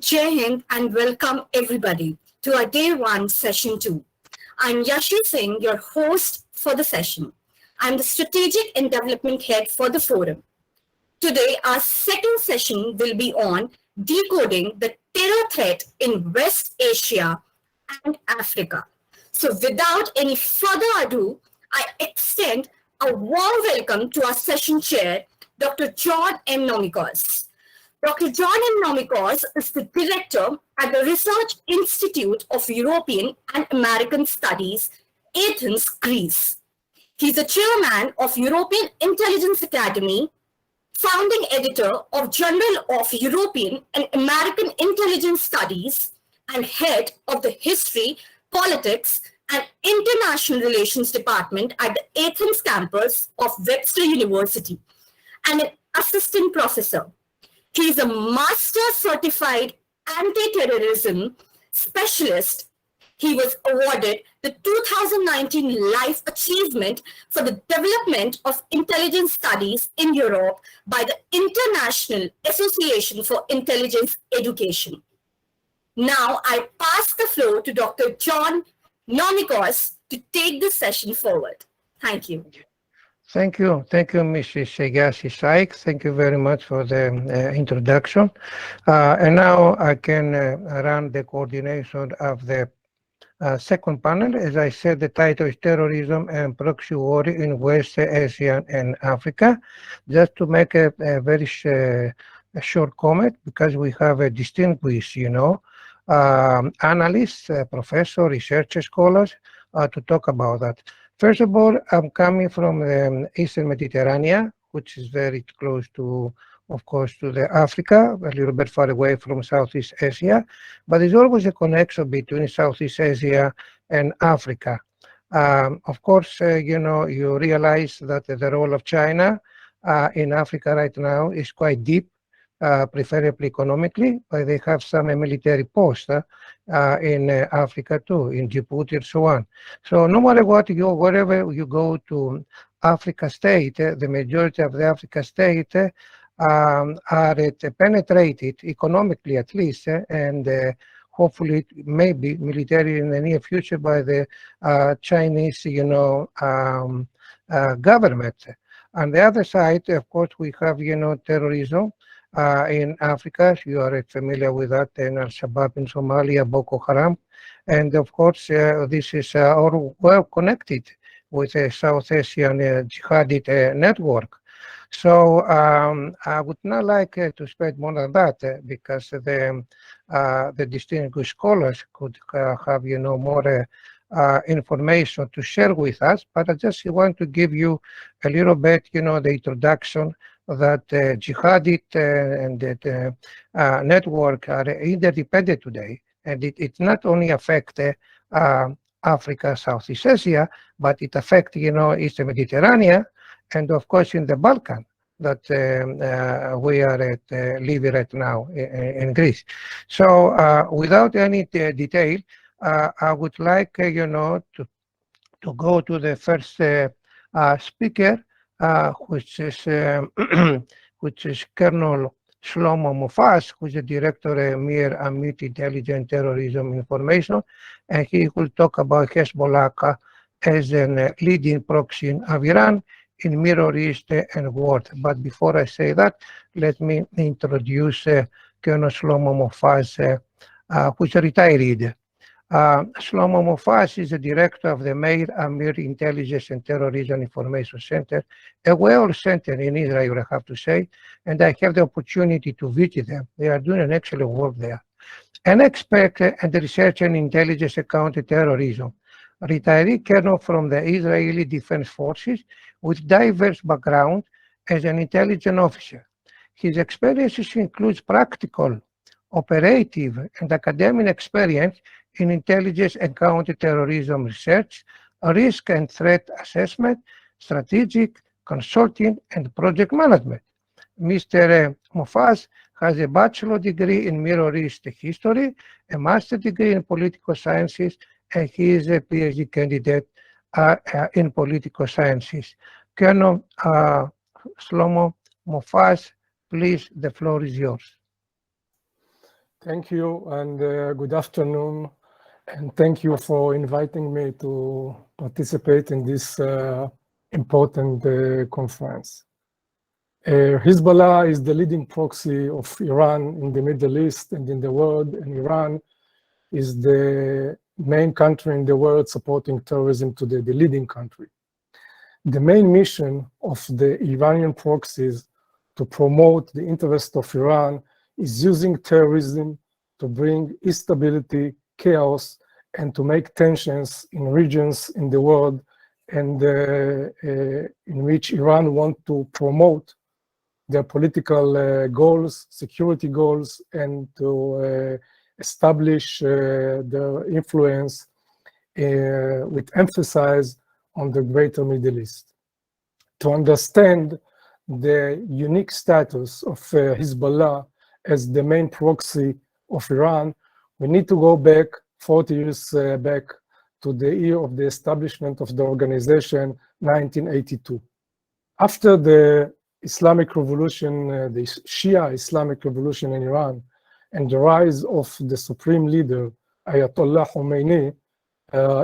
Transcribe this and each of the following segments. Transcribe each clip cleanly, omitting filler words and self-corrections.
Jai Hind and welcome everybody to our Day 1 Session 2. I'm Yashi Singh, your host for the session. I'm the Strategic and Development Head for the forum. Today, our second session will be on decoding the terror threat in West Asia and Africa. So without any further ado, I extend a warm welcome to our session chair, Dr. John M. Nomikos. Dr. John M. Nomikos is the director at the Research Institute of European and American Studies, Athens, Greece. He's the chairman of European Intelligence Academy, founding editor of Journal of European and American Intelligence Studies, and head of the History, Politics, and International Relations Department at the Athens campus of Webster University, and an assistant professor. He is a master certified anti-terrorism specialist. He was awarded the 2019 Life Achievement for the Development of Intelligence Studies in Europe by the International Association for Intelligence Education. Now I pass the floor to Dr. John Nomikos to take the session forward. Thank you. Thank you, Mrs. Yashi Saik. Thank you very much for the introduction. And now I can run the coordination of the second panel. As I said, the title is Terrorism and Proxy War in West Asia and Africa. Just to make a very short comment, because we have a distinguished, analysts, professors, research scholars to talk about that. First of all, I'm coming from the Eastern Mediterranean, which is very close to, of course, to the Africa, a little bit far away from Southeast Asia, but there's always a connection between Southeast Asia and Africa. Of course, you realize that the role of China in Africa right now is quite deep, preferably economically, but they have some military posts in Africa too, in Djibouti and so on. So no matter what, wherever you go to Africa state, the majority of the Africa state are penetrated economically at least, and hopefully maybe military in the near future by the Chinese, government. On the other side, of course, we have, terrorism. In Africa, you are familiar with that, in Al-Shabaab in Somalia, Boko Haram. And of course, this is all well connected with a South Asian jihadist network. So I would not like to spend more on that because the distinguished scholars could have, more information to share with us. But I just want to give you a little bit, the introduction that jihadist and that network are interdependent today, and it not only affect Africa, Southeast Asia, but it affects Eastern Mediterranean, and of course in the Balkan that we are living right now in Greece. So without any detail, I would like to go to the first speaker. Which is Colonel Shlomo Mufaz, who is the director of Mir Amit Intelligence Terrorism Information, and he will talk about Hezbollah as a leading proxy of Iran in Middle East and world. But before I say that, let me introduce Colonel Shlomo Mufaz, who is retired. Shlomo Mufaz is the director of the Meir Amir Intelligence and Terrorism Information Center, a well center in Israel, I have to say, and I have the opportunity to visit them. They are doing an excellent work there. An expert and researcher in intelligence and counter-terrorism, retiree colonel from the Israeli Defense Forces with diverse background as an intelligence officer. His experiences includes practical, operative, and academic experience in intelligence and counter-terrorism research, risk and threat assessment, strategic, consulting, and project management. Mr. Mufaz has a bachelor degree in Middle East history, a master's degree in political sciences, and he is a PhD candidate in political sciences. Colonel Shlomo Mufaz, please, the floor is yours. Thank you, and good afternoon, and thank you for inviting me to participate in this important conference. Hezbollah is the leading proxy of Iran in the Middle East and in the world, and Iran is the main country in the world supporting terrorism today, the leading country. The main mission of the Iranian proxies to promote the interest of Iran is using terrorism to bring instability, chaos, and to make tensions in regions in the world and in which Iran wants to promote their political goals, security goals, and to establish their influence with emphasis on the greater Middle East. To understand the unique status of Hezbollah as the main proxy of Iran, we need to go back 40 years back to the year of the establishment of the organization, 1982. After the Islamic Revolution, the Shia Islamic Revolution in Iran, and the rise of the supreme leader, Ayatollah Khomeini,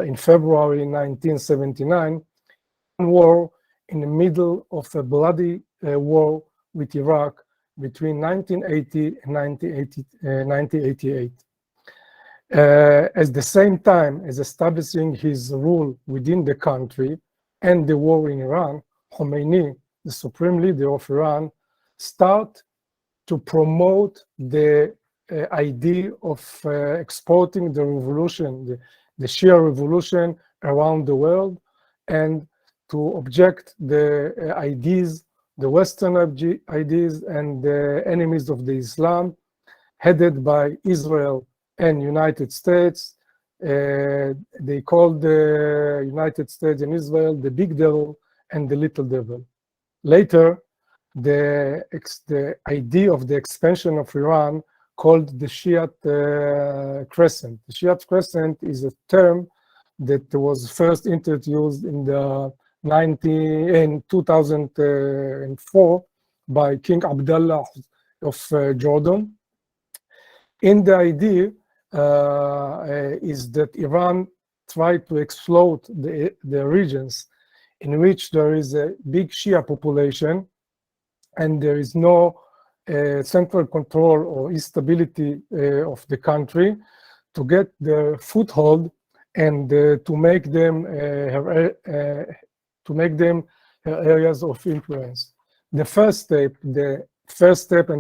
in February 1979, war in the middle of a bloody war with Iraq between 1980 and 1988. At the same time as establishing his rule within the country and the war in Iran, Khomeini, the supreme leader of Iran, start to promote the idea of exporting the revolution, the Shia revolution around the world, and to object the ideas, the Western ideas and the enemies of the Islam, headed by Israel and United States. They called the United States and Israel the big devil and the little devil. Later, the idea of the expansion of Iran called the Shiite Crescent. The Shiite Crescent is a term that was first introduced in 2004 by King Abdullah of Jordan. And the idea is that Iran tried to exploit the regions in which there is a big Shia population and there is no central control or instability of the country, to get the foothold and to make them areas of influence. The first step and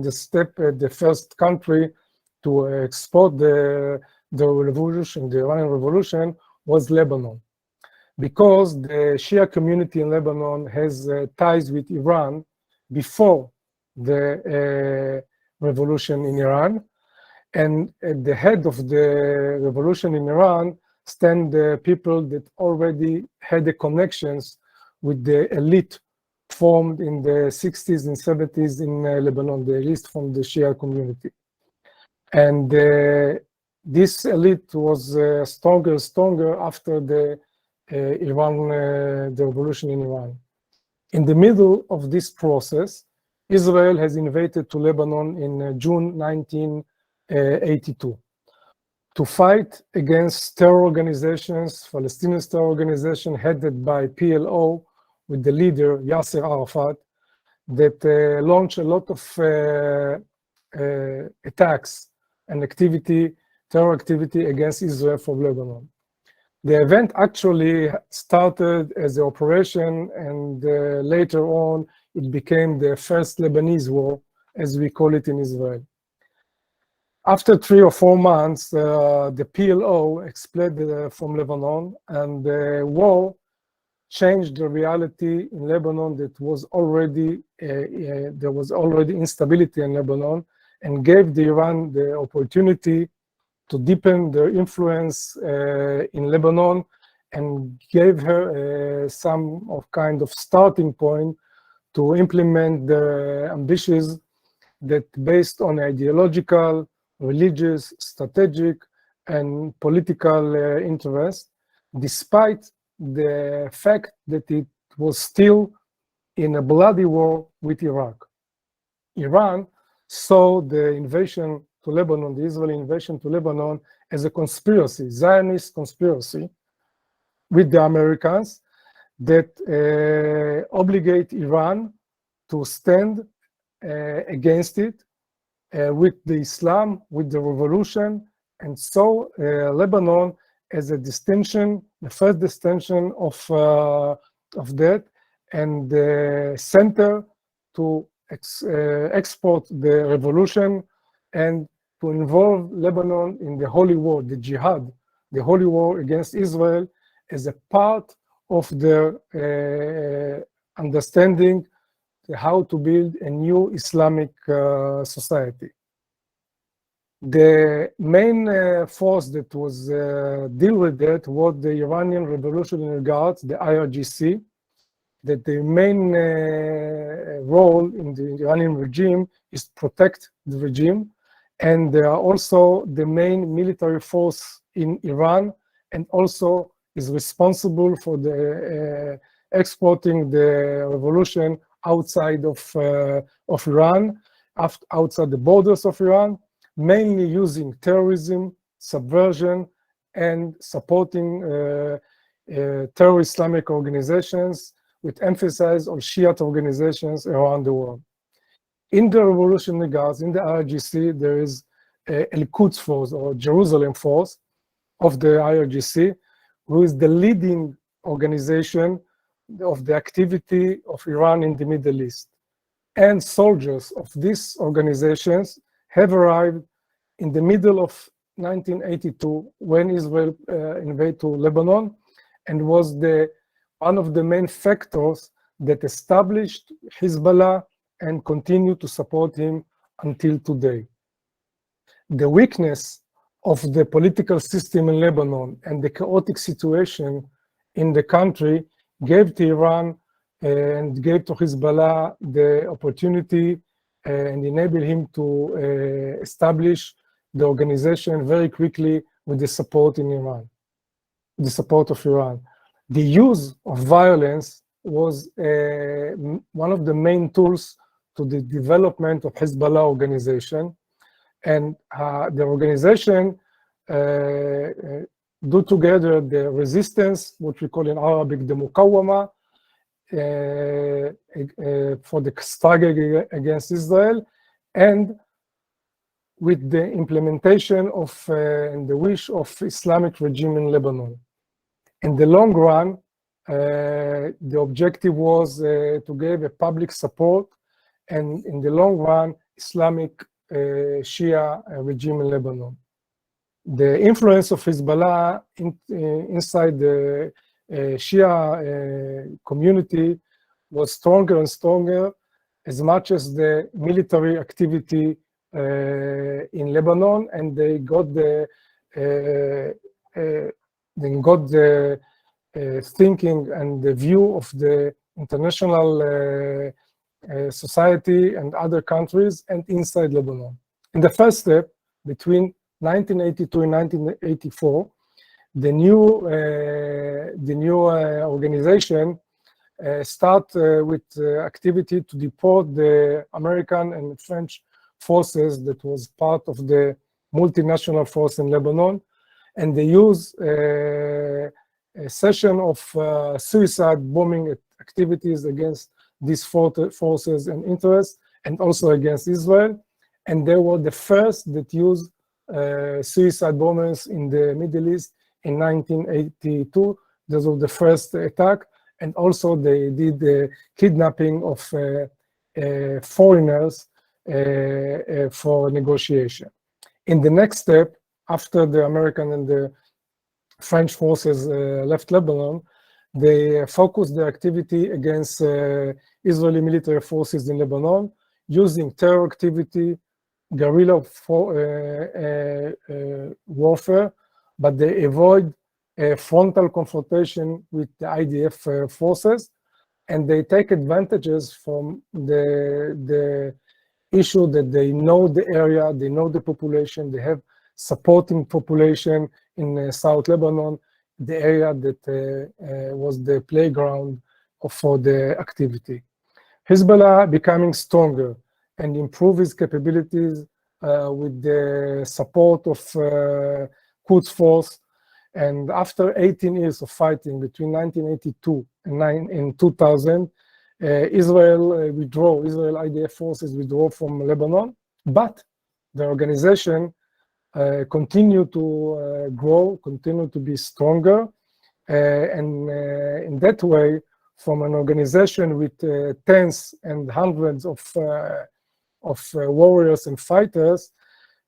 the first country to export the revolution, the Iranian revolution, was Lebanon, because the Shia community in Lebanon has ties with Iran before the revolution in Iran, and at the head of the revolution in Iran stand the people that already had the connections with the elite formed in the 60s and 70s in Lebanon, the elite from the Shia community. And this elite was stronger after the revolution in Iran. In the middle of this process, Israel has invaded to Lebanon in June 1982 to fight against terror organizations, Palestinian terror organization headed by PLO with the leader Yasser Arafat, that launched a lot of attacks and terror activity against Israel from Lebanon. The event actually started as an operation, and later on it became the first Lebanese war, as we call it in Israel. After 3 or 4 months, the PLO exploded from Lebanon, and the war changed the reality in Lebanon that was already, there was already instability in Lebanon, and gave Iran the opportunity to deepen their influence in Lebanon, and gave her some kind of starting point to implement the ambitions that based on ideological, religious, strategic, and political interest, despite the fact that it was still in a bloody war with Iraq. Iran saw the invasion to Lebanon, the Israeli invasion to Lebanon, as a conspiracy, Zionist conspiracy with the Americans that obligate Iran to stand against it with the Islam, with the revolution, and so Lebanon as a distinction, the first distinction of that, and the center to export the revolution and to involve Lebanon in the holy war, the Jihad, the holy war against Israel, as a part of their understanding how to build a new Islamic society. The main force that was deal with that was the Iranian Revolutionary Guards, the IRGC, that the main role in the Iranian regime is to protect the regime, and they are also the main military force in Iran, and also is responsible for the exporting the revolution outside of Iran, outside the borders of Iran, mainly using terrorism, subversion, and supporting terrorist Islamic organizations, with emphasis on Shiite organizations around the world. In the Revolutionary Guards, in the IRGC, there is Al-Quds Force, or Jerusalem Force of the IRGC, who is the leading organization of the activity of Iran in the Middle East. And soldiers of these organizations have arrived in the middle of 1982 when Israel invaded to Lebanon, and was one of the main factors that established Hezbollah and continue to support him until today. The weakness of the political system in Lebanon and the chaotic situation in the country gave to Iran and gave to Hezbollah the opportunity and enabled him to establish the organization very quickly with the support in Iran, the support of Iran. The use of violence was one of the main tools to the development of Hezbollah organization, and the organization do together the resistance, what we call in Arabic the Muqawama, for the struggle against Israel, and with the implementation of and the wish of Islamic regime in Lebanon. In the long run, the objective was to give a public support, and in the long run, Islamic Shia regime in Lebanon. The influence of Hezbollah inside the Shia community was stronger and stronger, as much as the military activity in Lebanon, and they got the thinking and the view of the international society and other countries and inside Lebanon. In the first step, between 1982 and 1984, the new organization start with activity to deport the American and French forces that was part of the multinational force in Lebanon, and they use a session of suicide bombing activities against these forces and interests, and also against Israel. And they were the first that used suicide bombers in the Middle East in 1982. This was the first attack, and also they did the kidnapping of foreigners for negotiation. In the next step, after the American and the French forces left Lebanon, they focused their activity against Israeli military forces in Lebanon, using terror activity, guerrilla warfare, but they avoid a frontal confrontation with the IDF forces, and they take advantages from the issue that they know the area, they know the population, they have supporting population in South Lebanon, the area that was the playground for the activity. Hezbollah becoming stronger and improve its capabilities with the support of Quds Force. And after 18 years of fighting between 1982 and 2000, Israel IDF forces withdraw from Lebanon, but the organization continued to grow, continued to be stronger, and in that way, from an organization with tens and hundreds of warriors and fighters,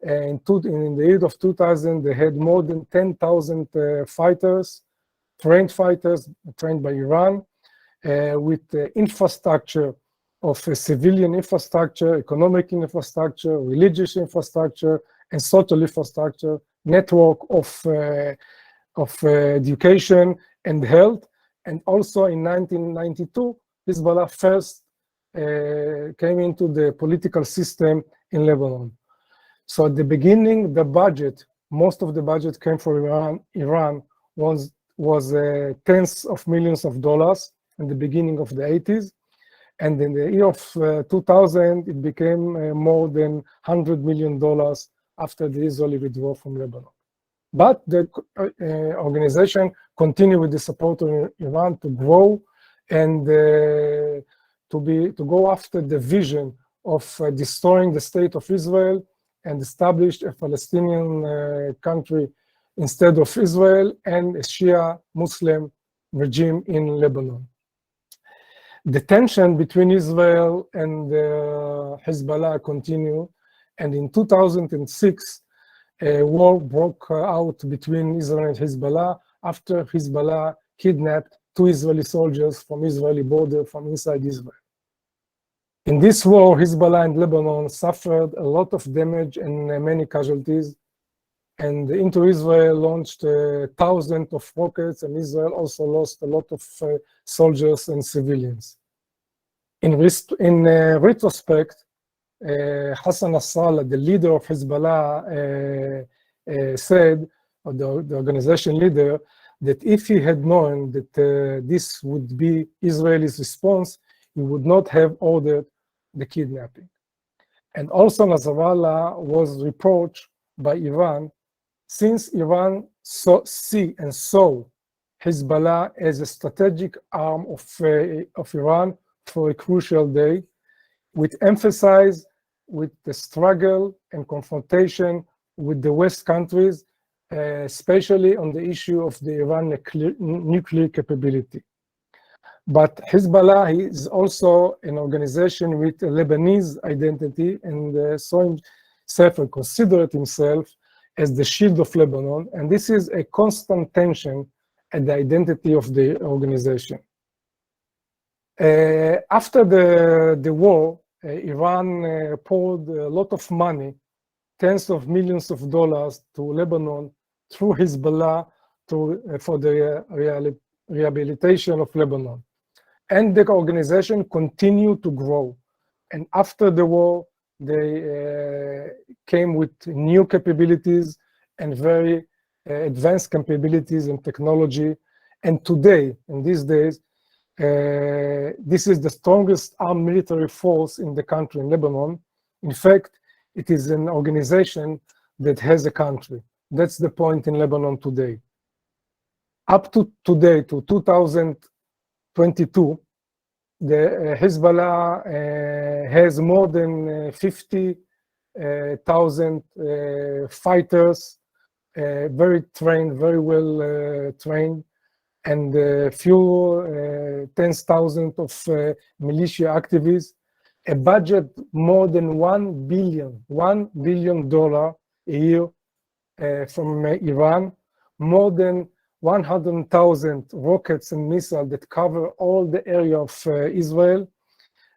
in the year of 2000, they had more than 10,000 fighters, trained by Iran, with infrastructure of civilian infrastructure, economic infrastructure, religious infrastructure, and social infrastructure, network of education and health. And also in 1992, Hezbollah first came into the political system in Lebanon. So at the beginning, the budget, most of the budget came from Iran was tens of millions of dollars in the beginning of the 80s. And in the year of 2000, it became more than $100 million after the Israeli withdrawal from Lebanon. But the organization continued with the support of Iran to grow and to go after the vision of destroying the state of Israel and establish a Palestinian country instead of Israel and a Shia Muslim regime in Lebanon. The tension between Israel and Hezbollah continued, and in 2006, a war broke out between Israel and Hezbollah after Hezbollah kidnapped 2 Israeli soldiers from Israeli border from inside Israel. In this war, Hezbollah and Lebanon suffered a lot of damage and many casualties, and into Israel launched thousands of rockets, and Israel also lost a lot of soldiers and civilians. In retrospect, Hassan Nasrallah, the leader of Hezbollah, said, or the organization leader, that if he had known that this would be Israel's response, he would not have ordered the kidnapping. And also Nasrallah was reproached by Iran, since Iran saw Hezbollah as a strategic arm of Iran for a crucial day, with emphasis with the struggle and confrontation with the West countries, especially on the issue of the Iran nuclear capability. But Hezbollah is also an organization with a Lebanese identity, and saw himself and considered himself as the shield of Lebanon, and this is a constant tension at the identity of the organization. After the war, Iran poured a lot of money, tens of millions of dollars, to Lebanon through Hezbollah for the rehabilitation of Lebanon. And the organization continued to grow. And after the war, they came with new capabilities and very advanced capabilities and technology. And today, in these days, this is the strongest armed military force in the country, in Lebanon. In fact, it is an organization that has a country. That's the point in Lebanon today. Up to today, to 2022, the Hezbollah has more than 50,000 fighters, very trained, very well trained, and a few tens of thousands of militia activists, a budget more than $1 billion a year from Iran, more than 100,000 rockets and missiles that cover all the area of Israel,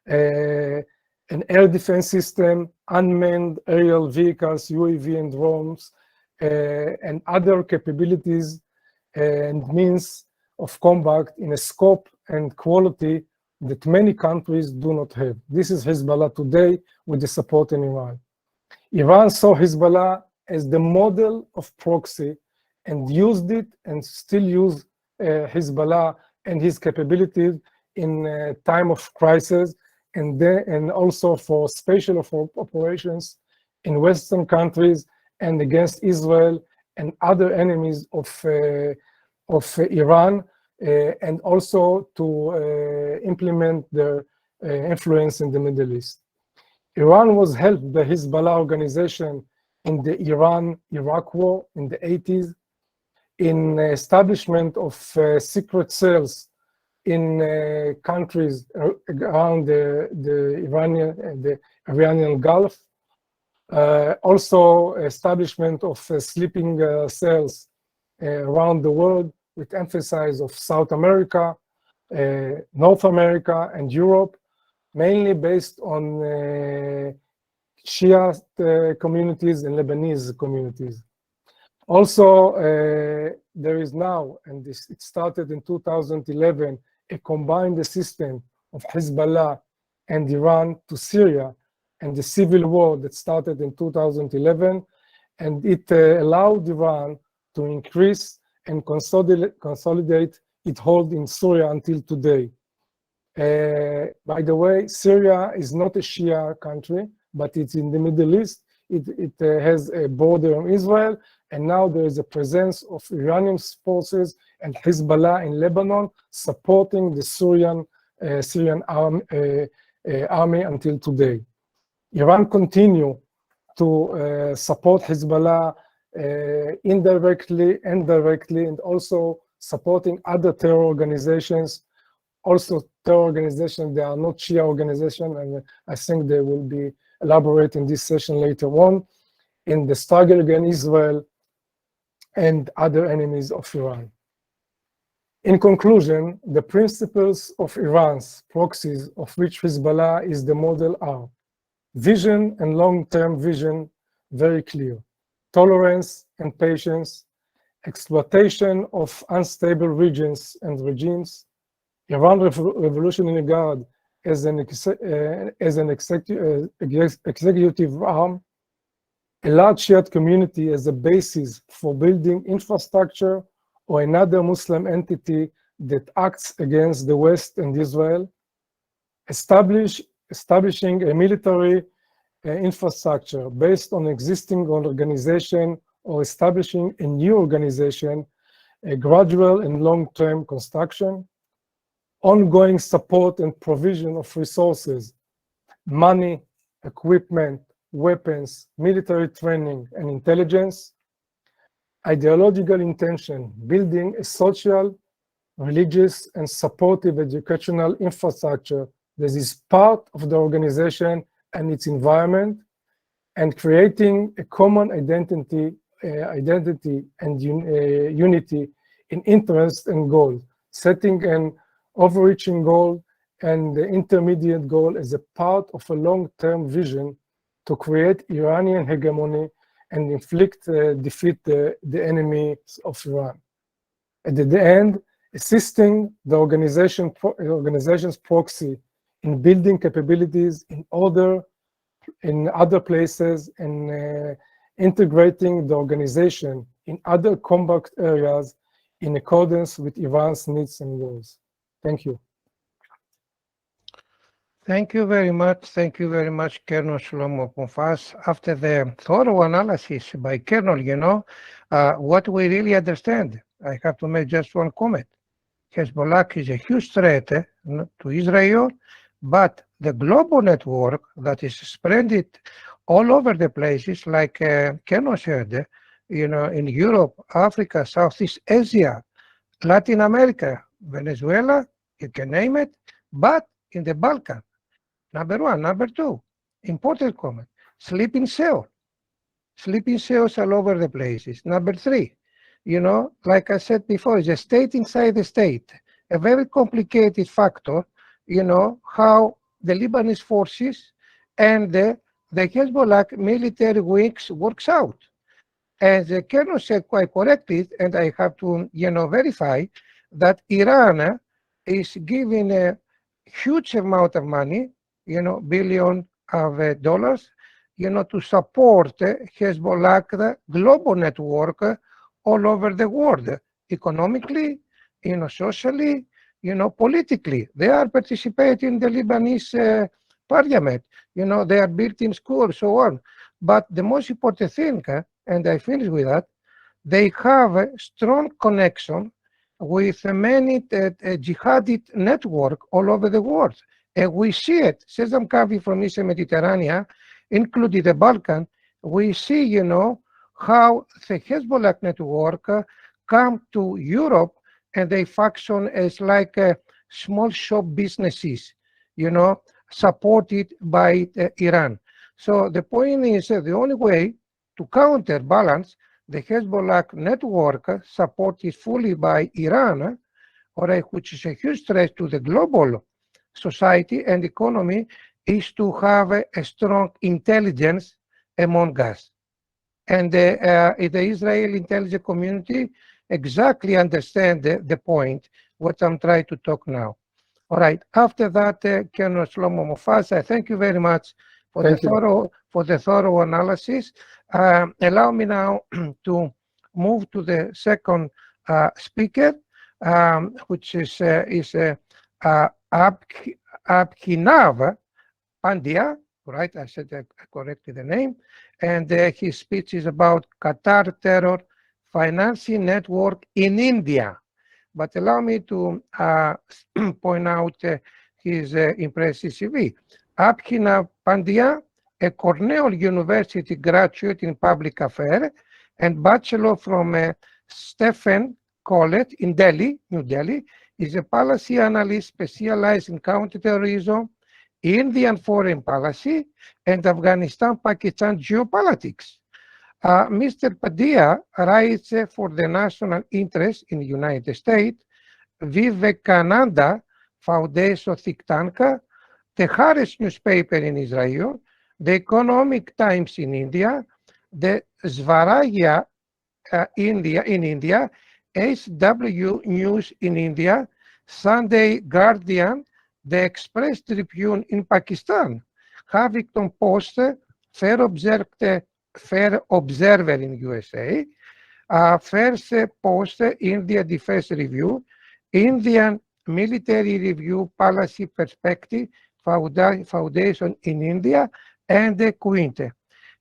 an air defense system, unmanned aerial vehicles, UAV and drones, and other capabilities and means of combat in a scope and quality that many countries do not have. This is Hezbollah today with the support in Iran. Iran saw Hezbollah as the model of proxy and used it and still use Hezbollah and his capabilities in time of crisis, and also for special operations in Western countries and against Israel and other enemies of Iran, and also to implement their influence in the Middle East. Iran was helped by Hezbollah organization in the Iran-Iraq war in the 80s, in establishment of secret cells in countries around the Iranian Gulf. Also establishment of sleeping cells around the world with emphasis of South America, North America, and Europe, mainly based on Shia communities and Lebanese communities. Also, there is now, and it started in 2011, a combined system of Hezbollah and Iran to Syria, and the civil war that started in 2011, and it allowed Iran to increase and consolidate its hold in Syria until today. By the way, Syria is not a Shia country, but it's in the Middle East. It has a border on Israel, and now there is a presence of Iranian forces and Hezbollah in Lebanon supporting the Syrian army until today. Iran continue to support Hezbollah indirectly and directly, and also supporting other terror organizations. Also terror organizations, they are not Shia organizations, and I think they will be elaborate in this session later on, in the struggle against Israel and other enemies of Iran. In conclusion, the principles of Iran's proxies, of which Hezbollah is the model, are vision and long-term vision, very clear, tolerance and patience, exploitation of unstable regions and regimes, Iran Revolutionary Guard as an executive arm, a large shared community as a basis for building infrastructure, or another Muslim entity that acts against the West and Israel, establishing a military infrastructure based on existing organization, or establishing a new organization, a gradual and long-term construction, ongoing support and provision of resources, money, equipment, weapons, military training, and intelligence, ideological intention, building a social, religious, and supportive educational infrastructure that is part of the organization and its environment, and creating a common identity and unity in interest and goal, setting an overreaching goal and the intermediate goal as a part of a long-term vision to create Iranian hegemony and defeat the enemies of Iran. At the end, assisting the organization's proxy in building capabilities in other places, and integrating the organization in other combat areas in accordance with Iran's needs and goals. Thank you. Thank you very much. Thank you very much, Colonel Shlomo Mofaz. After the thorough analysis by Colonel, what we really understand, I have to make just one comment. Hezbollah is a huge threat to Israel, but the global network that is spread all over the places, like Colonel said, in Europe, Africa, Southeast Asia, Latin America, Venezuela, you can name it, but in the Balkan. Number one. Number two, important comment, sleeping cells all over the places. Number three, like I said before, it's a state inside the state, a very complicated factor, how the Lebanese forces and the Hezbollah military wings works out. As the Colonel said quite correctly, and I have to, verify that Iran is giving a huge amount of money, billion of dollars, to support Hezbollah global network all over the world, economically, socially, politically. They are participating in the Lebanese parliament. They are building schools, so on. But the most important thing, and I finish with that, they have a strong connection with many jihadi network all over the world. And we see it, since I'm coming from Eastern Mediterranean, including the Balkan, we see, you know, how the Hezbollah network come to Europe and they function as like small shop businesses, you know, supported by Iran. So the point is the only way to counterbalance the Hezbollah network supported fully by Iran, which is a huge threat to the global society and economy, is to have a strong intelligence among us. And the Israeli intelligence community exactly understand the point, what I'm trying to talk now. All right, after that, Colonel Shlomo Mofasa, thank you very much for the thorough analysis. Allow me now to move to the second speaker, which is Abhinav Pandya, right? I said correctly the name. And his speech is about Qatar terror financing network in India. But allow me to point out his impressive CV. Abhinav Pandya, a Cornell University graduate in public affairs and bachelor from Stephen College in Delhi, New Delhi, is a policy analyst specialized in counterterrorism, Indian foreign policy, and Afghanistan-Pakistan geopolitics. Mr. Pandya writes for the national interest in the United States, Vivekananda Foundation think tank, the Harris newspaper in Israel, the Economic Times in India, the Swaraj in India, HW News in India, Sunday Guardian, the Express Tribune in Pakistan, Huffington Post, Fair Observer in USA, First Post India Defense Review, Indian Military Review Policy Perspective Foundation in India, and the Quinte.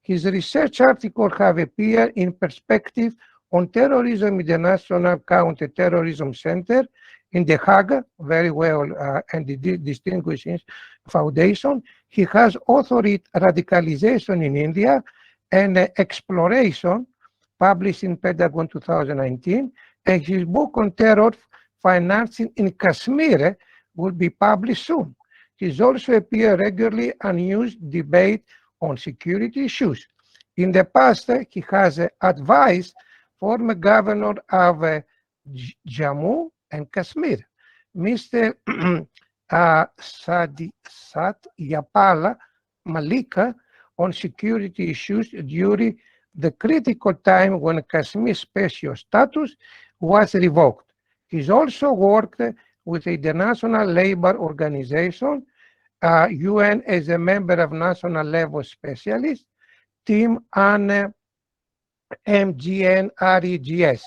His research articles have appeared in Perspective on Terrorism in the National Counter-Terrorism Center in The Hague, very well and distinguished foundation. He has authored Radicalization in India and Exploration, published in Pentagon 2019, and his book on terror financing in Kashmir will be published soon. He's also appeared regularly on news debate on security issues. In the past, he has advised former governor of Jammu and Kashmir, Mr. Satyapal Malika, on security issues during the critical time when Kashmir special status was revoked. He's also worked with the International Labour Organization, UN, as a member of national level specialist team on MGNREGS.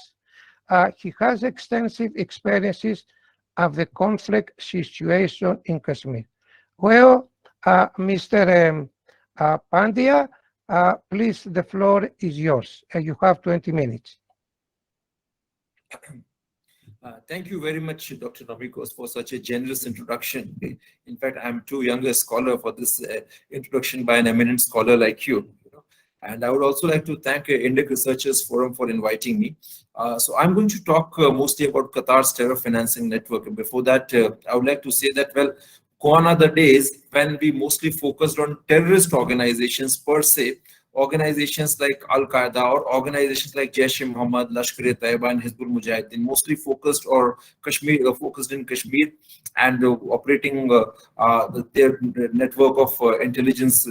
He has extensive experiences of the conflict situation in Kashmir. Well, Mr. Pandya, please, the floor is yours. You have 20 minutes. Thank you very much, Dr. Nomikos, for such a generous introduction. In fact, I'm too young a scholar for this introduction by an eminent scholar like you. And I would also like to thank Indic Researchers Forum for inviting me. So I'm going to talk mostly about Qatar's terror financing network. And before that, I would like to say that, well, gone are the days when we mostly focused on terrorist organizations per se, organizations like Al-Qaeda or organizations like Jaish-e-Mohammed, Lashkar-e-Taiba, and Hizbul Mujahideen, mostly focused in Kashmir and operating their network of intelligence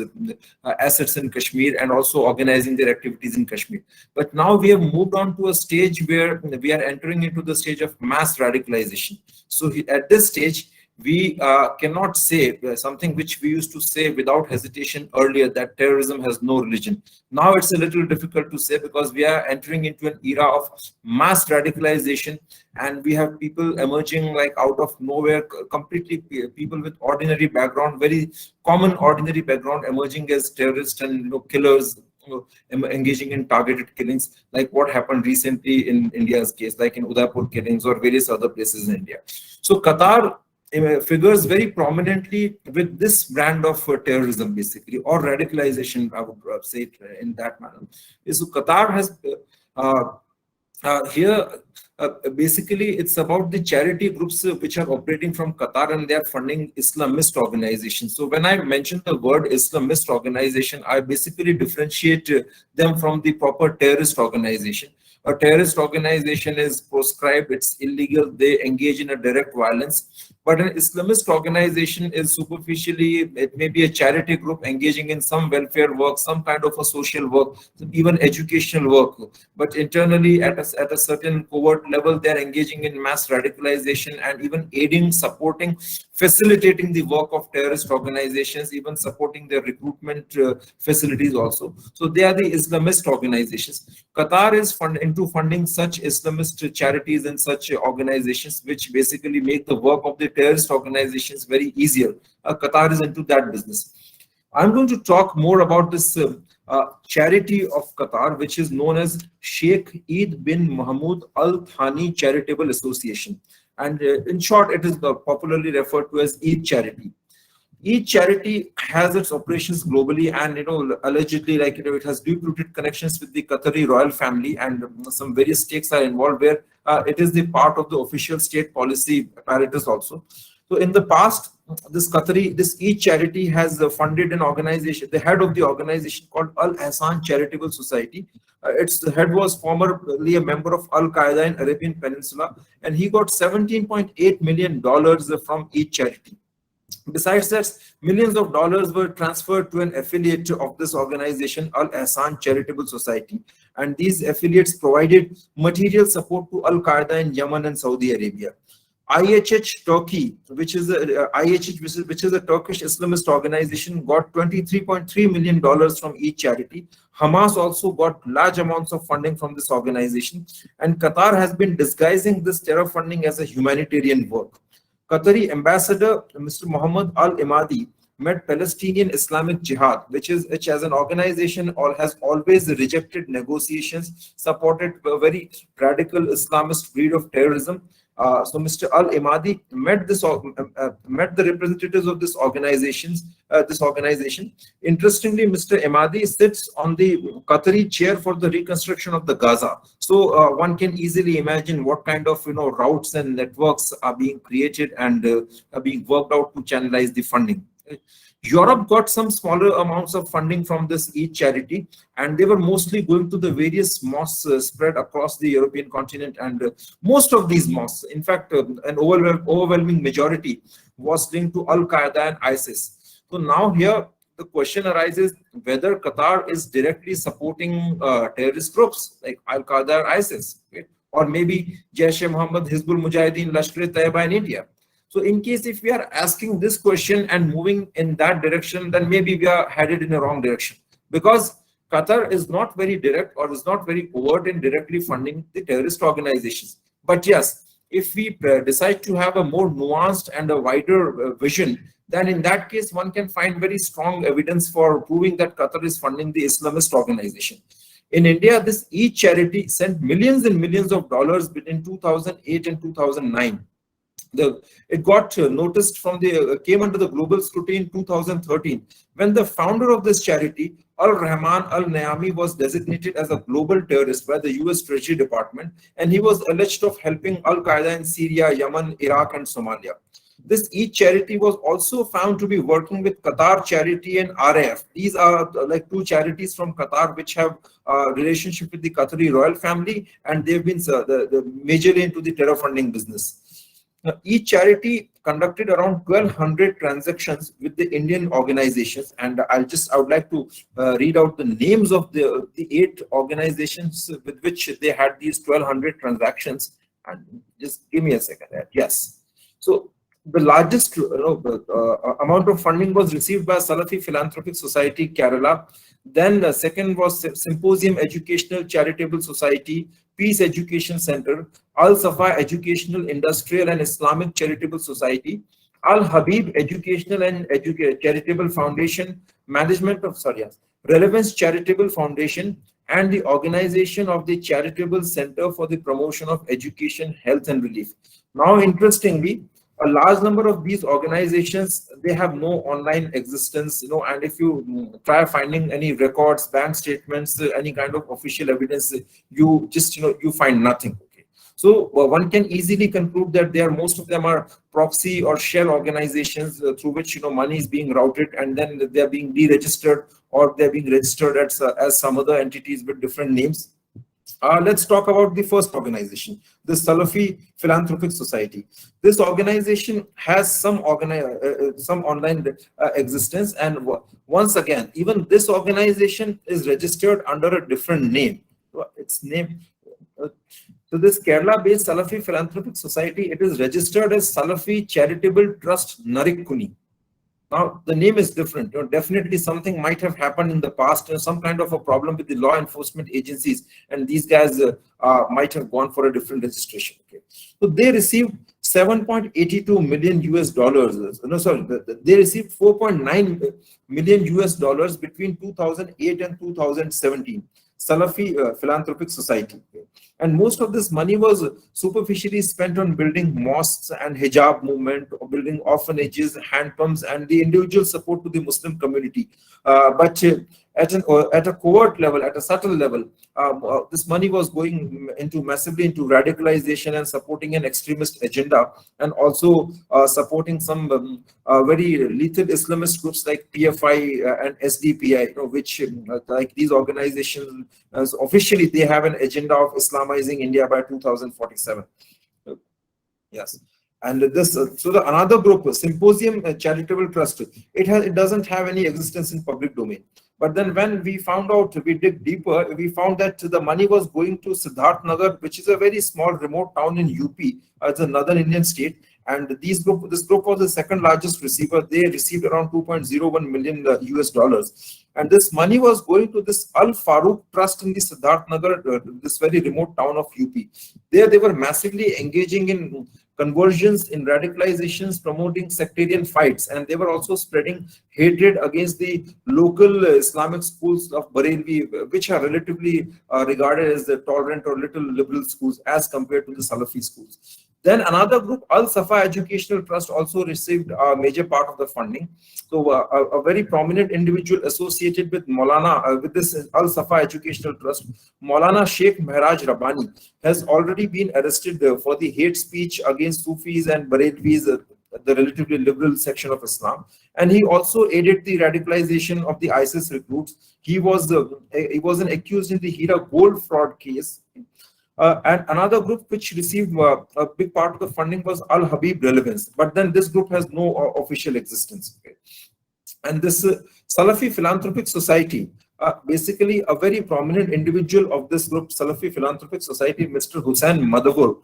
assets in Kashmir and also organizing their activities in Kashmir. But now we have moved on to a stage where we are entering into the stage of mass radicalization. So at this stage, we cannot say something which we used to say without hesitation earlier, that terrorism has no religion. Now it's a little difficult to say because we are entering into an era of mass radicalization, and we have people emerging like out of nowhere, completely people with ordinary background, very common ordinary background, emerging as terrorists and killers, engaging in targeted killings, like what happened recently in India's case, like in Udaipur killings or various other places in India. So Qatar figures very prominently with this brand of terrorism, basically, or radicalization, I would say it in that manner. So Qatar has here basically it's about the charity groups which are operating from Qatar, and they are funding Islamist organizations. So when I mention the word Islamist organization, I basically differentiate them from the proper terrorist organization. A terrorist organization is proscribed, it's illegal, they engage in a direct violence. But an Islamist organization is superficially, it may be a charity group engaging in some welfare work, some kind of a social work, even educational work. But internally, at a certain covert level, they're engaging in mass radicalization and even aiding, supporting, facilitating the work of terrorist organizations, even supporting their recruitment facilities also. So they are the Islamist organizations. Qatar is into funding such Islamist charities and such organizations, which basically make the work of the terrorist organizations very easier. Qatar is into that business. I'm going to talk more about this charity of Qatar, which is known as Sheikh Eid bin Mahmoud Al Thani Charitable Association. And in short, it is popularly referred to as Eid Charity. Each charity has its operations globally, and allegedly, like it has deep-rooted connections with the Qatari royal family, and some various stakes are involved where it is the part of the official state policy apparatus also. So in the past, this Eid charity has funded an organization, the head of the organization called Al Ahsan Charitable Society. Its head was formerly a member of Al Qaeda in Arabian Peninsula, and he got $17.8 million from Eid charity. Besides that, millions of dollars were transferred to an affiliate of this organization, Al Ahsan Charitable Society, and these affiliates provided material support to Al Qaeda in Yemen and Saudi Arabia. IHH Turkey, which is a Turkish Islamist organization, got $23.3 million from each charity. Hamas also got large amounts of funding from this organization, and Qatar has been disguising this terror funding as a humanitarian work. Qatari ambassador Mr. Muhammad Al-Imadi met Palestinian Islamic Jihad, which as an organization has always rejected negotiations, supported a very radical Islamist breed of terrorism. So Mr. Al-Imadi met the representatives of this organization. Interestingly, Mr. Imadi sits on the Qatari chair for the reconstruction of the Gaza. So one can easily imagine what kind of routes and networks are being created and are being worked out to channelize the funding. Europe got some smaller amounts of funding from this Eid charity, and they were mostly going to the various mosques spread across the European continent. And most of these mosques, in fact, an overwhelming majority, was linked to Al Qaeda and ISIS. So now here the question arises whether Qatar is directly supporting terrorist groups like Al Qaeda or ISIS, okay? Or maybe Jaish-e-Mohammed, Hizbul Mujahideen, Lashkar-e-Taiba in India. So in case if we are asking this question and moving in that direction, then maybe we are headed in the wrong direction, because Qatar is not very direct or is not very overt in directly funding the terrorist organizations. But yes, if we decide to have a more nuanced and a wider vision, then in that case, one can find very strong evidence for proving that Qatar is funding the Islamist organization. In India, this Eid charity sent millions and millions of dollars between 2008 and 2009. It got noticed came under the global scrutiny in 2013, when the founder of this charity, Al-Rahman Al-Nayami, was designated as a global terrorist by the US Treasury Department, and he was alleged of helping Al-Qaeda in Syria, Yemen, Iraq, and Somalia. This Eid charity was also found to be working with Qatar Charity and RAF. These are like two charities from Qatar which have a relationship with the Qatari royal family, and they've been majorly into the terror funding business. Each charity conducted around 1,200 transactions with the Indian organizations, and I would like to read out the names of the 8 organizations with which they had these 1,200 transactions. And just give me a second. Yes. So the largest amount of funding was received by Salafi Philanthropic Society, Kerala. Then the second was Symposium Educational Charitable Society, Peace Education Center, Al Safa Educational, Industrial and Islamic Charitable Society, Al Habib Educational and Charitable Foundation, management of, Relevance Charitable Foundation, and the organization of the Charitable Center for the Promotion of Education, Health and Relief. Now, interestingly, a large number of these organizations, they have no online existence, and if you try finding any records, bank statements, any kind of official evidence, you just, you find nothing. So one can easily conclude that most of them are proxy or shell organizations through which money is being routed, and then they are being deregistered, or they're being registered as some other entities with different names. Let's talk about the first organization, the Salafi Philanthropic Society. This organization has some online existence, and once again, even this organization is registered under a different name. Its name. So this Kerala-based Salafi Philanthropic Society, it is registered as Salafi Charitable Trust Narikuni. Now, the name is different. Definitely something might have happened in the past, some kind of a problem with the law enforcement agencies, and these guys might have gone for a different registration. Okay. So they received $7.82 million US. No, sorry, they received $4.9 million US between 2008 and 2017. Salafi Philanthropic Society. And most of this money was superficially spent on building mosques and hijab movement, or building orphanages, hand pumps, and the individual support to the Muslim community. But at a covert level, at a subtle level, this money was going massively into radicalization and supporting an extremist agenda, and also supporting some very lethal Islamist groups like PFI and SDPI, which like these organizations, officially they have an agenda of Islamizing India by 2047. Yes. And this, another group, Symposium Charitable Trust, it doesn't have any existence in public domain. But then when we found out, we dig deeper, we found that the money was going to Siddharth Nagar, which is a very small remote town in UP. It's a northern Indian state. And this group was the second largest receiver. They received around $2.01 million US. And this money was going to this Al Farooq Trust in the Siddharth Nagar, this very remote town of UP. There they were massively engaging in conversions, in radicalizations, promoting sectarian fights, and they were also spreading hatred against the local Islamic schools of Bareilly, which are relatively regarded as the tolerant or little liberal schools as compared to the Salafi schools. Then another group, Al Safa Educational Trust, also received a major part of the funding. So a very prominent individual associated with Maulana, with this Al Safa Educational Trust, Maulana Sheikh Mehraj Rabbani, has already been arrested for the hate speech against Sufis and Bareilwis, the relatively liberal section of Islam. And he also aided the radicalization of the ISIS recruits. He was an accused in the Hira gold fraud case. And another group which received a big part of the funding was Al Habib Relevance, but then this group has no official existence. Okay. And this Salafi Philanthropic Society, basically a very prominent individual of this group, Salafi Philanthropic Society, Mr. Hussain Madavur,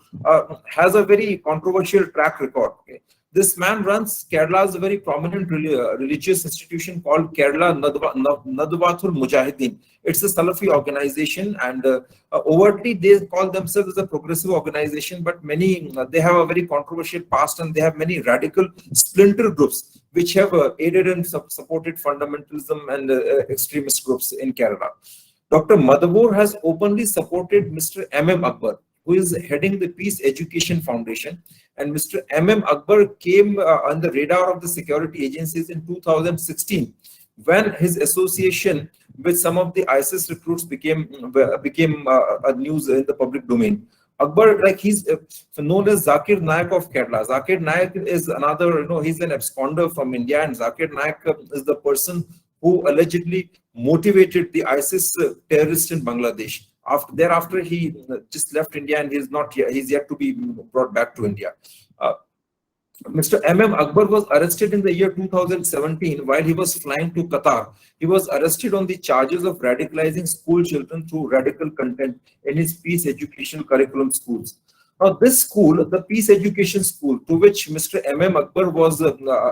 has a very controversial track record. Okay. This man runs Kerala's very prominent religious institution called Kerala Nadwatul Mujahideen. It's a Salafi organization, and overtly they call themselves a progressive organization, but they have a very controversial past, and they have many radical splinter groups which have aided and supported fundamentalism and extremist groups in Kerala. Dr. Madavur has openly supported Mr. M.M. Akbar, who is heading the Peace Education Foundation. And Mr. M.M. Akbar came on the radar of the security agencies in 2016, when his association with some of the ISIS recruits became a news in the public domain. Akbar, like he's known as Zakir Naik of Kerala. Zakir Naik is another, he's an absconder from India, and Zakir Naik is the person who allegedly motivated the ISIS terrorists in Bangladesh. Thereafter, he just left India, and he's yet to be brought back to India. Mr. M.M. Akbar was arrested in the year 2017 while he was flying to Qatar. He was arrested on the charges of radicalizing school children through radical content in his peace educational curriculum schools. Now, this school, the Peace Education School, to which Mr. M.M. Akbar was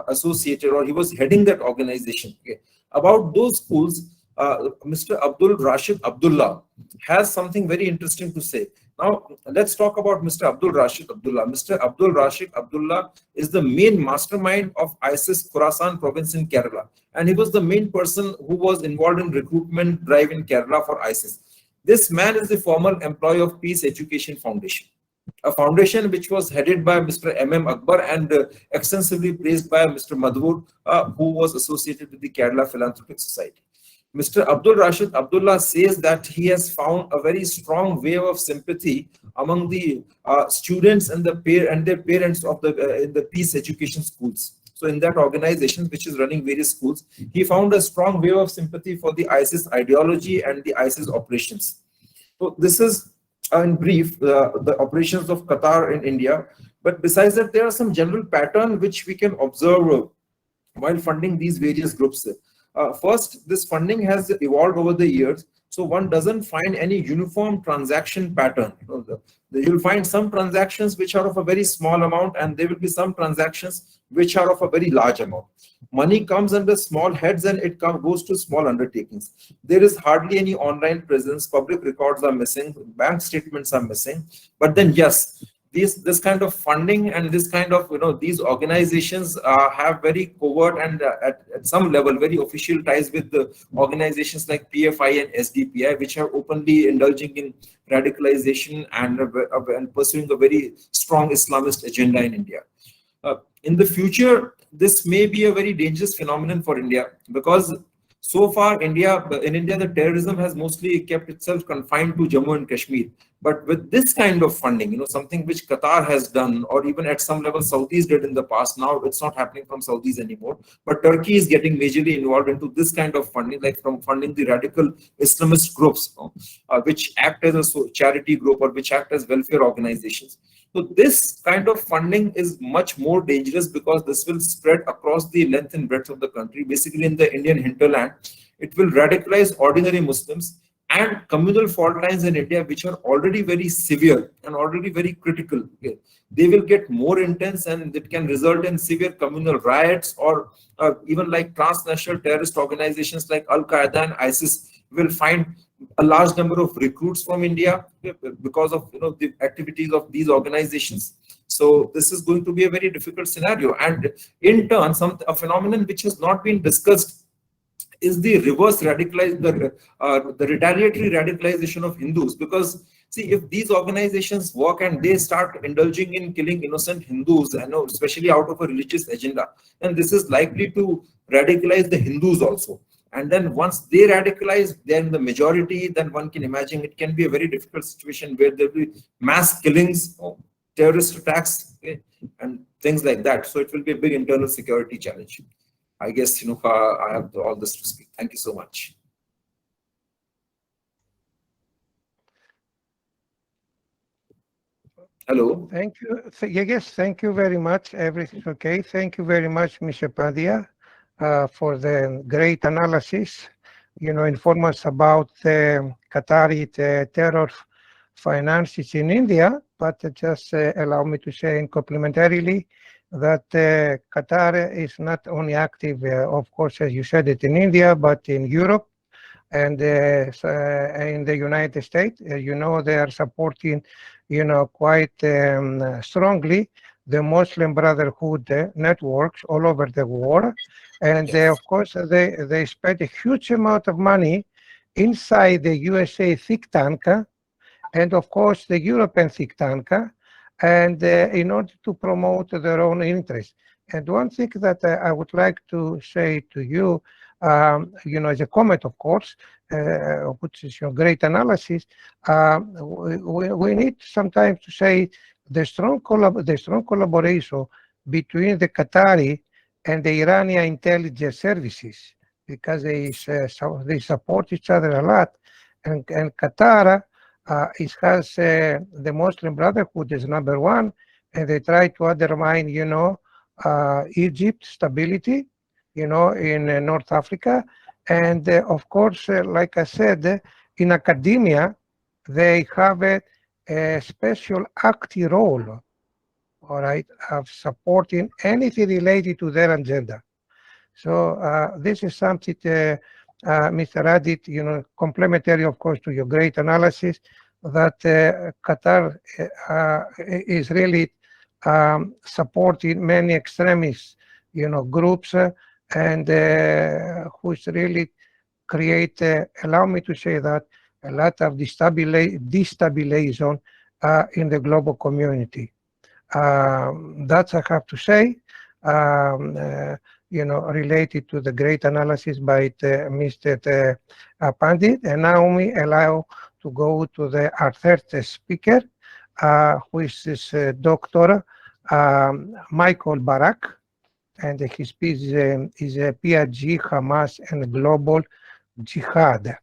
associated, or he was heading that organization. Okay. About those schools, Mr. Rashid Abdullah has something very interesting to say. Now, let's talk about Mr. Abdul Rashid Abdullah. Mr. Abdul Rashid Abdullah is the main mastermind of ISIS Khorasan province in Kerala. And he was the main person who was involved in recruitment drive in Kerala for ISIS. This man is the former employee of Peace Education Foundation, a foundation which was headed by Mr. M.M. Akbar and extensively praised by Mr. Madhur, who was associated with the Kerala Philanthropic Society. Mr. Abdul Rashid Abdullah says that he has found a very strong wave of sympathy among the students and their parents of the in the peace education schools. So in that organization, which is running various schools, he found a strong wave of sympathy for the ISIS ideology and the ISIS operations. So this is in brief the operations of Qatar in India. But besides that, there are some general patterns which we can observe while funding these various groups. First, this funding has evolved over the years, so one doesn't find any uniform transaction pattern. You'll find some transactions which are of a very small amount, and there will be some transactions which are of a very large amount. Money comes under small heads and it goes to small undertakings. There is hardly any online presence, public records are missing, bank statements are missing. But then yes, this kind of funding and this kind of, these organizations have very covert and at some level very official ties with the organizations like PFI and SDPI, which are openly indulging in radicalization and pursuing a very strong Islamist agenda in India. In the future, this may be a very dangerous phenomenon for India, because so far in India, the terrorism has mostly kept itself confined to Jammu and Kashmir. But with this kind of funding, something which Qatar has done, or even at some level Saudis did in the past, now it's not happening from Saudis anymore. But Turkey is getting majorly involved into this kind of funding, like from funding the radical Islamist groups, which act as a charity group or which act as welfare organizations. So this kind of funding is much more dangerous because this will spread across the length and breadth of the country, basically in the Indian hinterland. It will radicalize ordinary Muslims and communal fault lines in India, which are already very severe and already very critical. They will get more intense, and it can result in severe communal riots, or even like transnational terrorist organizations like Al-Qaeda and ISIS will find a large number of recruits from India because of the activities of these organizations. So this is going to be a very difficult scenario. And in turn, a phenomenon which has not been discussed is the reverse the retaliatory radicalization of Hindus. Because see, if these organizations work and they start indulging in killing innocent Hindus, especially out of a religious agenda, then this is likely to radicalize the Hindus also. And then once they radicalize, then the majority, then one can imagine it can be a very difficult situation where there will be mass killings, terrorist attacks, and things like that. So it will be a big internal security challenge. I guess, I have all this to speak. Thank you so much. Hello. Thank you. Yes, thank you very much. Everything's okay. Thank you very much, Mr. Pandya, for the great analysis. Inform us about the Qatari terror finances in India, but just allow me to say complementarily that Qatar is not only active, of course, as you said it, in India, but in Europe and in the United States. They are supporting, quite strongly the Muslim Brotherhood networks all over the world. And of course, they spend a huge amount of money inside the USA think tank and of course the European think tank, and in order to promote their own interests. And one thing that I would like to say to you, as a comment, of course, which is your great analysis, we need sometimes to say the strong collaboration between the Qatari and the Iranian intelligence services, because they support each other a lot. And Qatar has the Muslim Brotherhood as number one, and they try to undermine, Egypt stability, in North Africa. And of course, like I said, in academia, they have a special active role, all right, of supporting anything related to their agenda. So this is something, Mr. Radit, complementary, of course, to your great analysis. that Qatar is really supporting many extremist, groups, and who's really create, allow me to say that, a lot of destabilization in the global community. That's I have to say, related to the great analysis by Mr. Pandit. And now we allow to go to our third speaker, who is Dr. Michael Barak, and his piece is PRG, Hamas, and Global Jihad.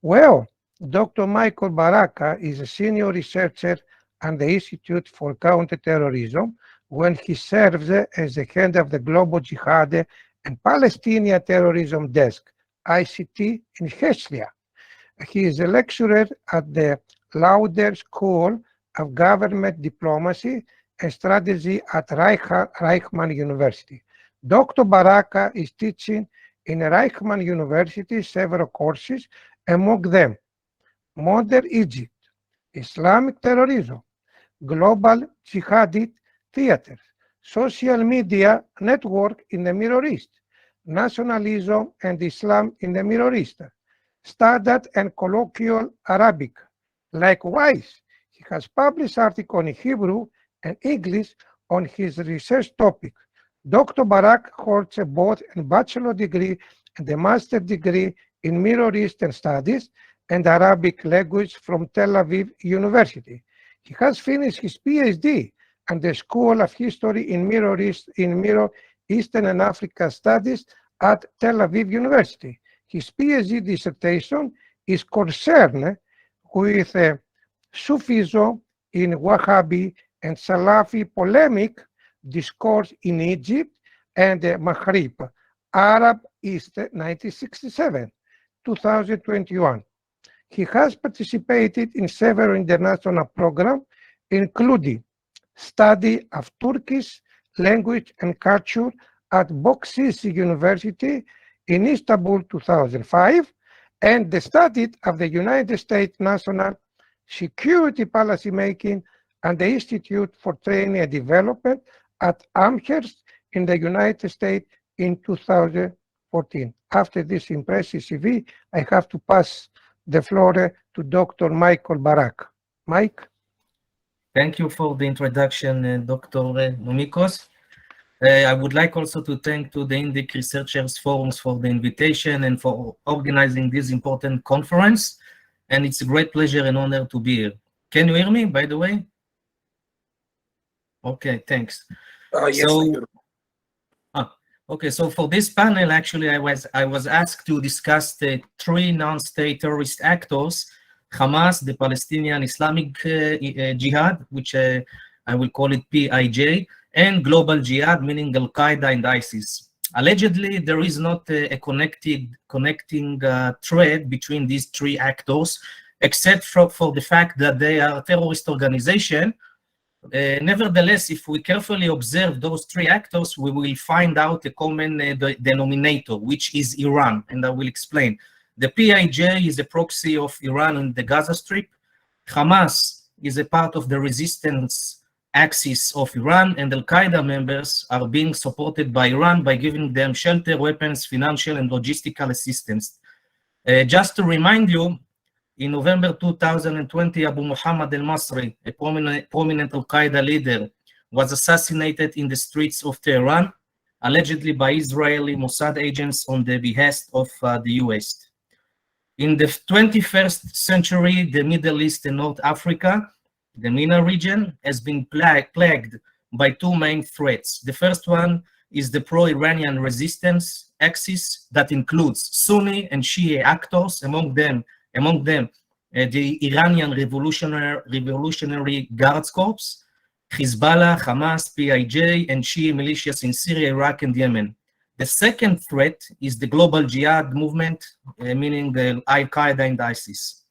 Well, Dr. Michael Baraka is a senior researcher at the Institute for Counter-Terrorism, when he serves as the head of the Global Jihad and Palestinian Terrorism Desk, ICT, in Herzliya. He is a lecturer at the Lauder School of Government Diplomacy and Strategy at Reichman University. Dr. Baraka is teaching in Reichman University several courses, among them Modern Egypt, Islamic Terrorism, Global Jihadist Theaters, Social Media Network in the Middle East, Nationalism and Islam in the Middle East, Standard and Colloquial Arabic. Likewise, he has published articles in Hebrew and English on his research topic. Dr. Barak holds both a bachelor degree and a master's degree in Middle Eastern Studies and Arabic language from Tel Aviv University. He has finished his PhD at the School of History in Middle Eastern and Africa Studies at Tel Aviv University. His PhD dissertation is concerned with Sufism in Wahhabi and Salafi polemic discourse in Egypt and Maghreb, Arab East 1967, 2021. He has participated in several international programs, including study of Turkish language and culture at Boğaziçi University in Istanbul 2005, and the study of the United States National Security Policymaking and the Institute for Training and Development at Amherst in the United States in 2014. After this impressive CV, I have to pass the floor to Dr. Michael Barak. Mike? Thank you for the introduction, Dr. Nomikos. I would like also to thank to the Indic Researchers Forums for the invitation and for organizing this important conference. And it's a great pleasure and honor to be here. Can you hear me, by the way? Okay, thanks. Yes, okay, so for this panel, actually, I was asked to discuss the three non-state terrorist actors: Hamas, the Palestinian Islamic Jihad, which I will call it PIJ, and Global Jihad, meaning Al-Qaeda and ISIS. Allegedly, there is not a connecting thread between these three actors, except for the fact that they are terrorist organizations. Nevertheless, if we carefully observe those three actors, we will find out a common denominator, which is Iran, and I will explain. The PIJ is a proxy of Iran in the Gaza Strip. Hamas is a part of the resistance axis of Iran, and Al-Qaeda members are being supported by Iran by giving them shelter, weapons, financial, and logistical assistance. Just to remind you, in November 2020, Abu Muhammad al-Masri, a prominent Al-Qaeda leader, was assassinated in the streets of Tehran, allegedly by Israeli Mossad agents on the behest of the US. In the 21st century, the Middle East and North Africa, the MENA region, has been plagued by two main threats. The first one is the pro-Iranian resistance axis that includes Sunni and Shia actors, among them the Iranian Revolutionary Guards Corps, Hezbollah, Hamas, PIJ, and Shia militias in Syria, Iraq, and Yemen. The second threat is the global jihad movement, meaning the Al-Qaeda and ISIS.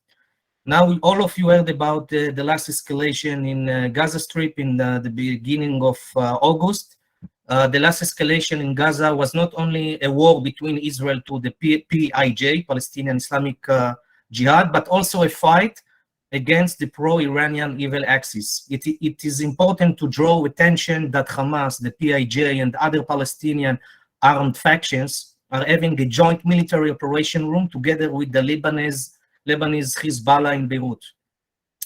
Now, all of you heard about the last escalation in Gaza Strip in the beginning of August. The last escalation in Gaza was not only a war between Israel to the PIJ, Palestinian Islamic Jihad, but also a fight against the pro-Iranian evil axis. It is important to draw attention that Hamas, the PIJ, and other Palestinian armed factions are having a joint military operation room together with the Lebanese Hezbollah in Beirut.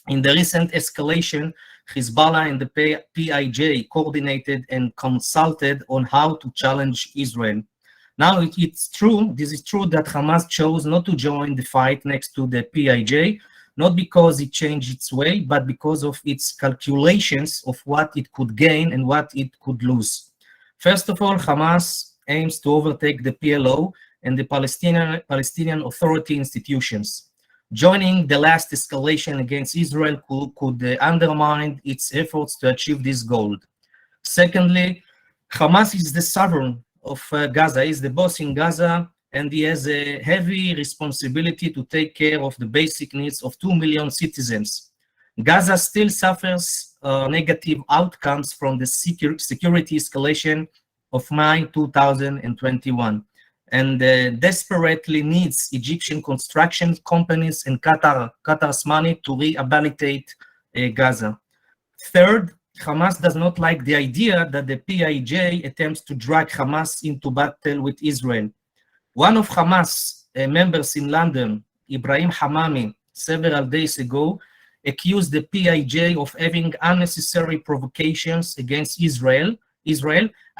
In the recent escalation, Hezbollah and the PIJ coordinated and consulted on how to challenge Israel. Now, it's true, this is true that Hamas chose not to join the fight next to the PIJ, not because it changed its way, but because of its calculations of what it could gain and what it could lose. First of all, Hamas aims to overtake the PLO and the Palestinian Authority institutions. Joining the last escalation against Israel could undermine its efforts to achieve this goal. Secondly, Hamas is the sovereign of Gaza, is the boss in Gaza, and he has a heavy responsibility to take care of the basic needs of 2 million citizens. Gaza still suffers negative outcomes from the security escalation of May 2021, and desperately needs Egyptian construction companies and Qatar's money to rehabilitate Gaza. Third, Hamas does not like the idea that the PIJ attempts to drag Hamas into battle with Israel. One of Hamas members in London, Ibrahim Hamami, several days ago, accused the PIJ of having unnecessary provocations against Israel,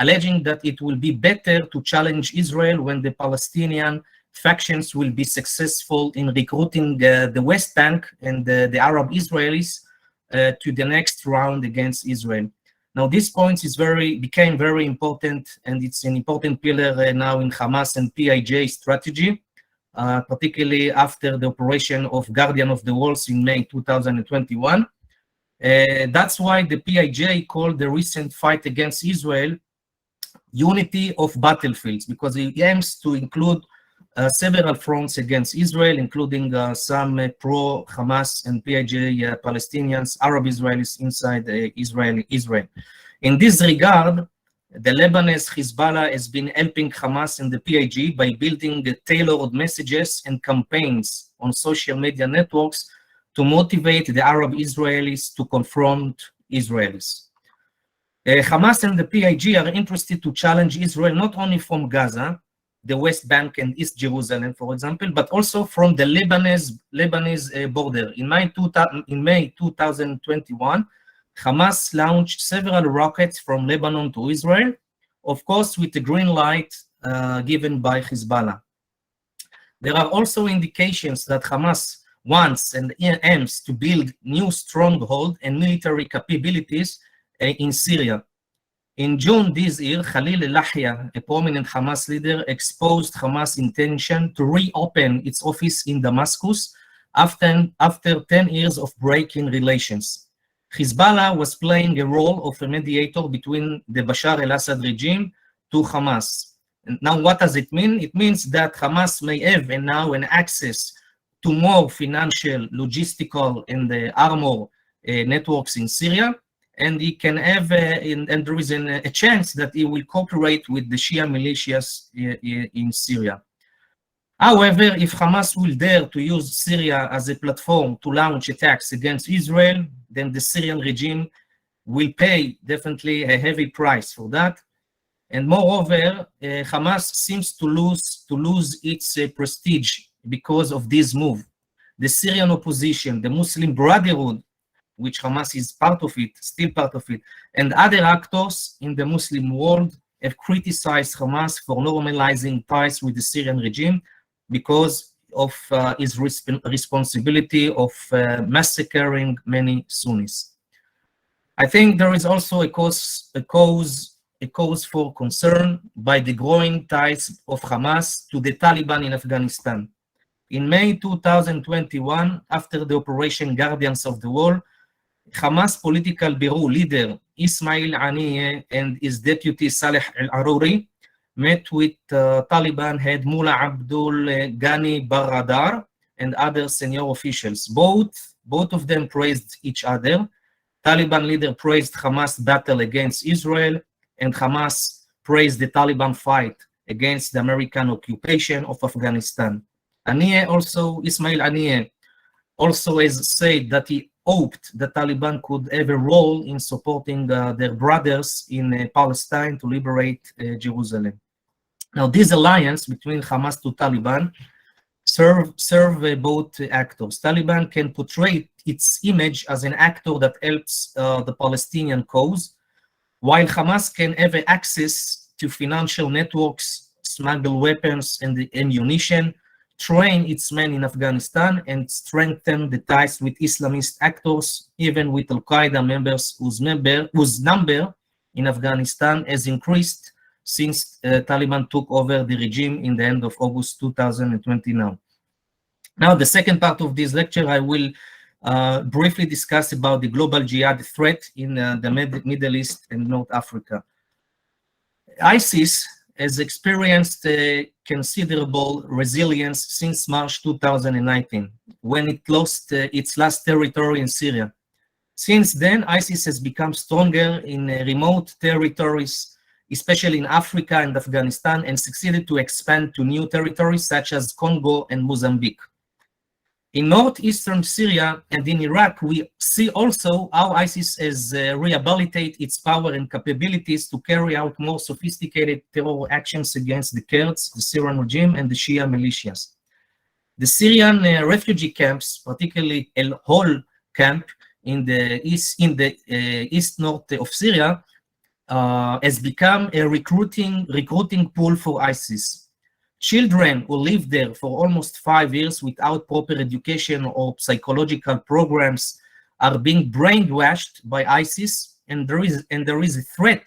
alleging that it will be better to challenge Israel when the Palestinian factions will be successful in recruiting the West Bank and the Arab Israelis to the next round against Israel. Now, this point became very important, and it's an important pillar now in Hamas and PIJ strategy, particularly after the operation of Guardian of the Walls in May 2021. That's why the PIJ called the recent fight against Israel unity of battlefields, because it aims to include several fronts against Israel, including some pro-Hamas and PIJ Palestinians, Arab Israelis inside Israel. In this regard, the Lebanese Hezbollah has been helping Hamas and the PIJ by building tailored messages and campaigns on social media networks to motivate the Arab Israelis to confront Israelis. Hamas and the PIJ are interested to challenge Israel not only from Gaza, the West Bank and East Jerusalem, for example, but also from the Lebanese border. In May 2021, Hamas launched several rockets from Lebanon to Israel, of course with the green light given by Hezbollah. There are also indications that Hamas wants and aims to build new stronghold and military capabilities in Syria. In June this year, Khalil al-Lahya, a prominent Hamas leader, exposed Hamas' intention to reopen its office in Damascus after 10 years of breaking relations. Hezbollah was playing a role of a mediator between the Bashar al-Assad regime to Hamas. And now, what does it mean? It means that Hamas may have now an access to more financial, logistical, and armor networks in Syria, and he can have, and there is a chance that he will cooperate with the Shia militias in Syria. However, if Hamas will dare to use Syria as a platform to launch attacks against Israel, then the Syrian regime will pay definitely a heavy price for that. And moreover, Hamas seems to lose its prestige because of this move. The Syrian opposition, the Muslim Brotherhood, which Hamas is part of it, still part of it, and other actors in the Muslim world have criticized Hamas for normalizing ties with the Syrian regime because of his responsibility of massacring many Sunnis. I think there is also a cause for concern by the growing ties of Hamas to the Taliban in Afghanistan. In May 2021, after the Operation Guardians of the Wall, Hamas political bureau leader Ismail Haniyeh and his deputy Saleh al-Aruri met with Taliban head Mullah Abdul Ghani Baradar and other senior officials. Both of them praised each other. Taliban leader praised Hamas battle against Israel, and Hamas praised the Taliban fight against the American occupation of Afghanistan. Ismail Haniyeh also has said that he hoped the Taliban could have a role in supporting their brothers in Palestine to liberate Jerusalem. Now, this alliance between Hamas to Taliban serve both actors. Taliban can portray its image as an actor that helps the Palestinian cause, while Hamas can have access to financial networks, smuggle weapons and ammunition, train its men in Afghanistan, and strengthen the ties with Islamist actors, even with Al-Qaeda members whose number in Afghanistan has increased since Taliban took over the regime in the end of August 2020 now. Now, the second part of this lecture, I will briefly discuss about the global jihad threat in the Middle East and North Africa. ISIS has experienced considerable resilience since March 2019, when it lost its last territory in Syria. Since then, ISIS has become stronger in remote territories, especially in Africa and Afghanistan, and succeeded to expand to new territories such as Congo and Mozambique. In northeastern Syria and in Iraq, we see also how ISIS has rehabilitated its power and capabilities to carry out more sophisticated terror actions against the Kurds, the Syrian regime, and the Shia militias. The Syrian refugee camps, particularly El Hol camp in the east-north of Syria, has become a recruiting pool for ISIS. Children who live there for almost 5 years without proper education or psychological programs are being brainwashed by ISIS, and there is a threat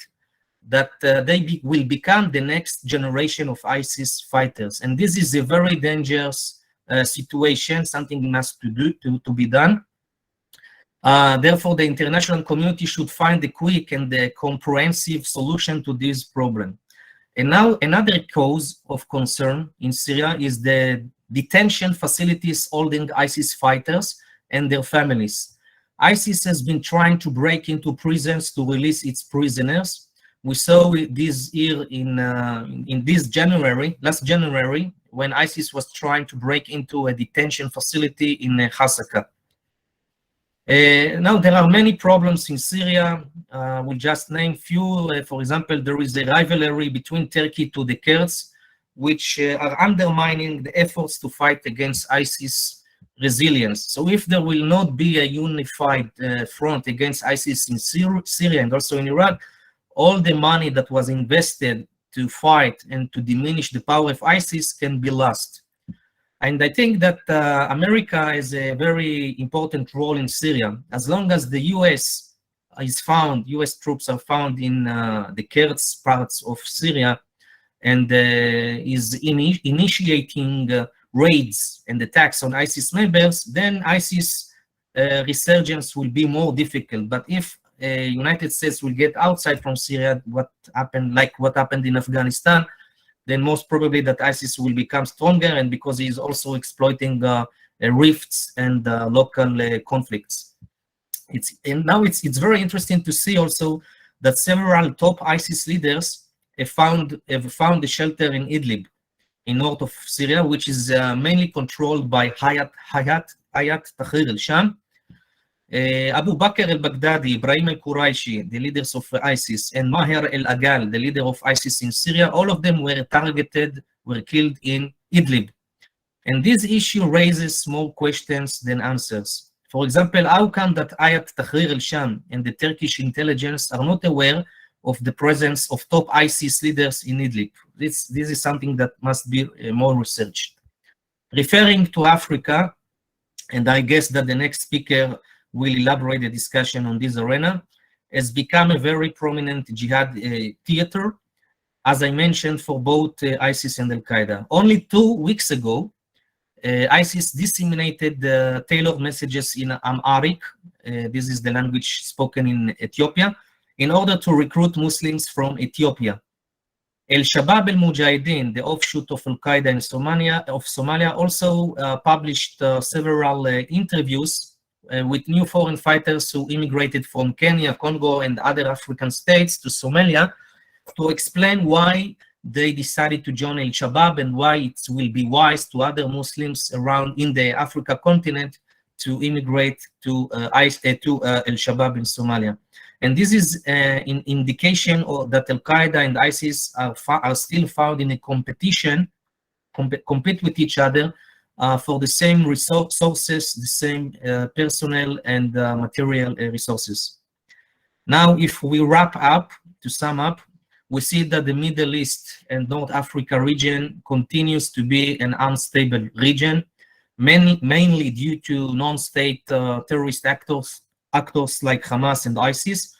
that they will become the next generation of ISIS fighters. And this is a very dangerous situation, something must to be done. Therefore, the international community should find a quick and comprehensive solution to this problem. And now another cause of concern in Syria is the detention facilities holding ISIS fighters and their families. ISIS has been trying to break into prisons to release its prisoners. We saw this year in last January, when ISIS was trying to break into a detention facility in Hasaka. Now, there are many problems in Syria. We'll just name few. For example, there is a rivalry between Turkey to the Kurds, which are undermining the efforts to fight against ISIS resilience. So if there will not be a unified front against ISIS in Syria and also in Iraq, all the money that was invested to fight and to diminish the power of ISIS can be lost. And I think that America has a very important role in Syria. As long as the US troops are found in the Kurds parts of Syria and is initiating raids and attacks on ISIS members, then ISIS resurgence will be more difficult. But if United States will get outside from Syria, what happened in Afghanistan, then most probably that ISIS will become stronger, and because he is also exploiting rifts and local conflicts. It's very interesting to see also that several top ISIS leaders have found a shelter in Idlib, in north of Syria, which is mainly controlled by Hayat Tahrir al-Sham. Abu Bakr al-Baghdadi, Ibrahim al-Quraishi, the leaders of ISIS, and Maher al-Agal, the leader of ISIS in Syria, all of them were killed in Idlib. And this issue raises more questions than answers. For example, how come that Hayat Tahrir al-Sham and the Turkish intelligence are not aware of the presence of top ISIS leaders in Idlib? This is something that must be more researched. Referring to Africa, and I guess that the next speaker will elaborate the discussion on this arena, has become a very prominent jihad theater, as I mentioned, for both ISIS and Al-Qaeda. Only 2 weeks ago, ISIS disseminated tailored messages in Amharic, this is the language spoken in Ethiopia, in order to recruit Muslims from Ethiopia. Al-Shabaab al-Mujahideen, the offshoot of Al-Qaeda in Somalia, also published several interviews with new foreign fighters who immigrated from Kenya, Congo, and other African states to Somalia to explain why they decided to join Al-Shabaab and why it will be wise to other Muslims around in the Africa continent to immigrate to Al-Shabaab in Somalia. And this is an indication that Al-Qaeda and ISIS are still found in a competition, compete with each other for the same resources, the same personnel and material resources. Now, if we wrap up, to sum up, we see that the Middle East and North Africa region continues to be an unstable region, mainly due to non-state terrorist actors like Hamas and ISIS,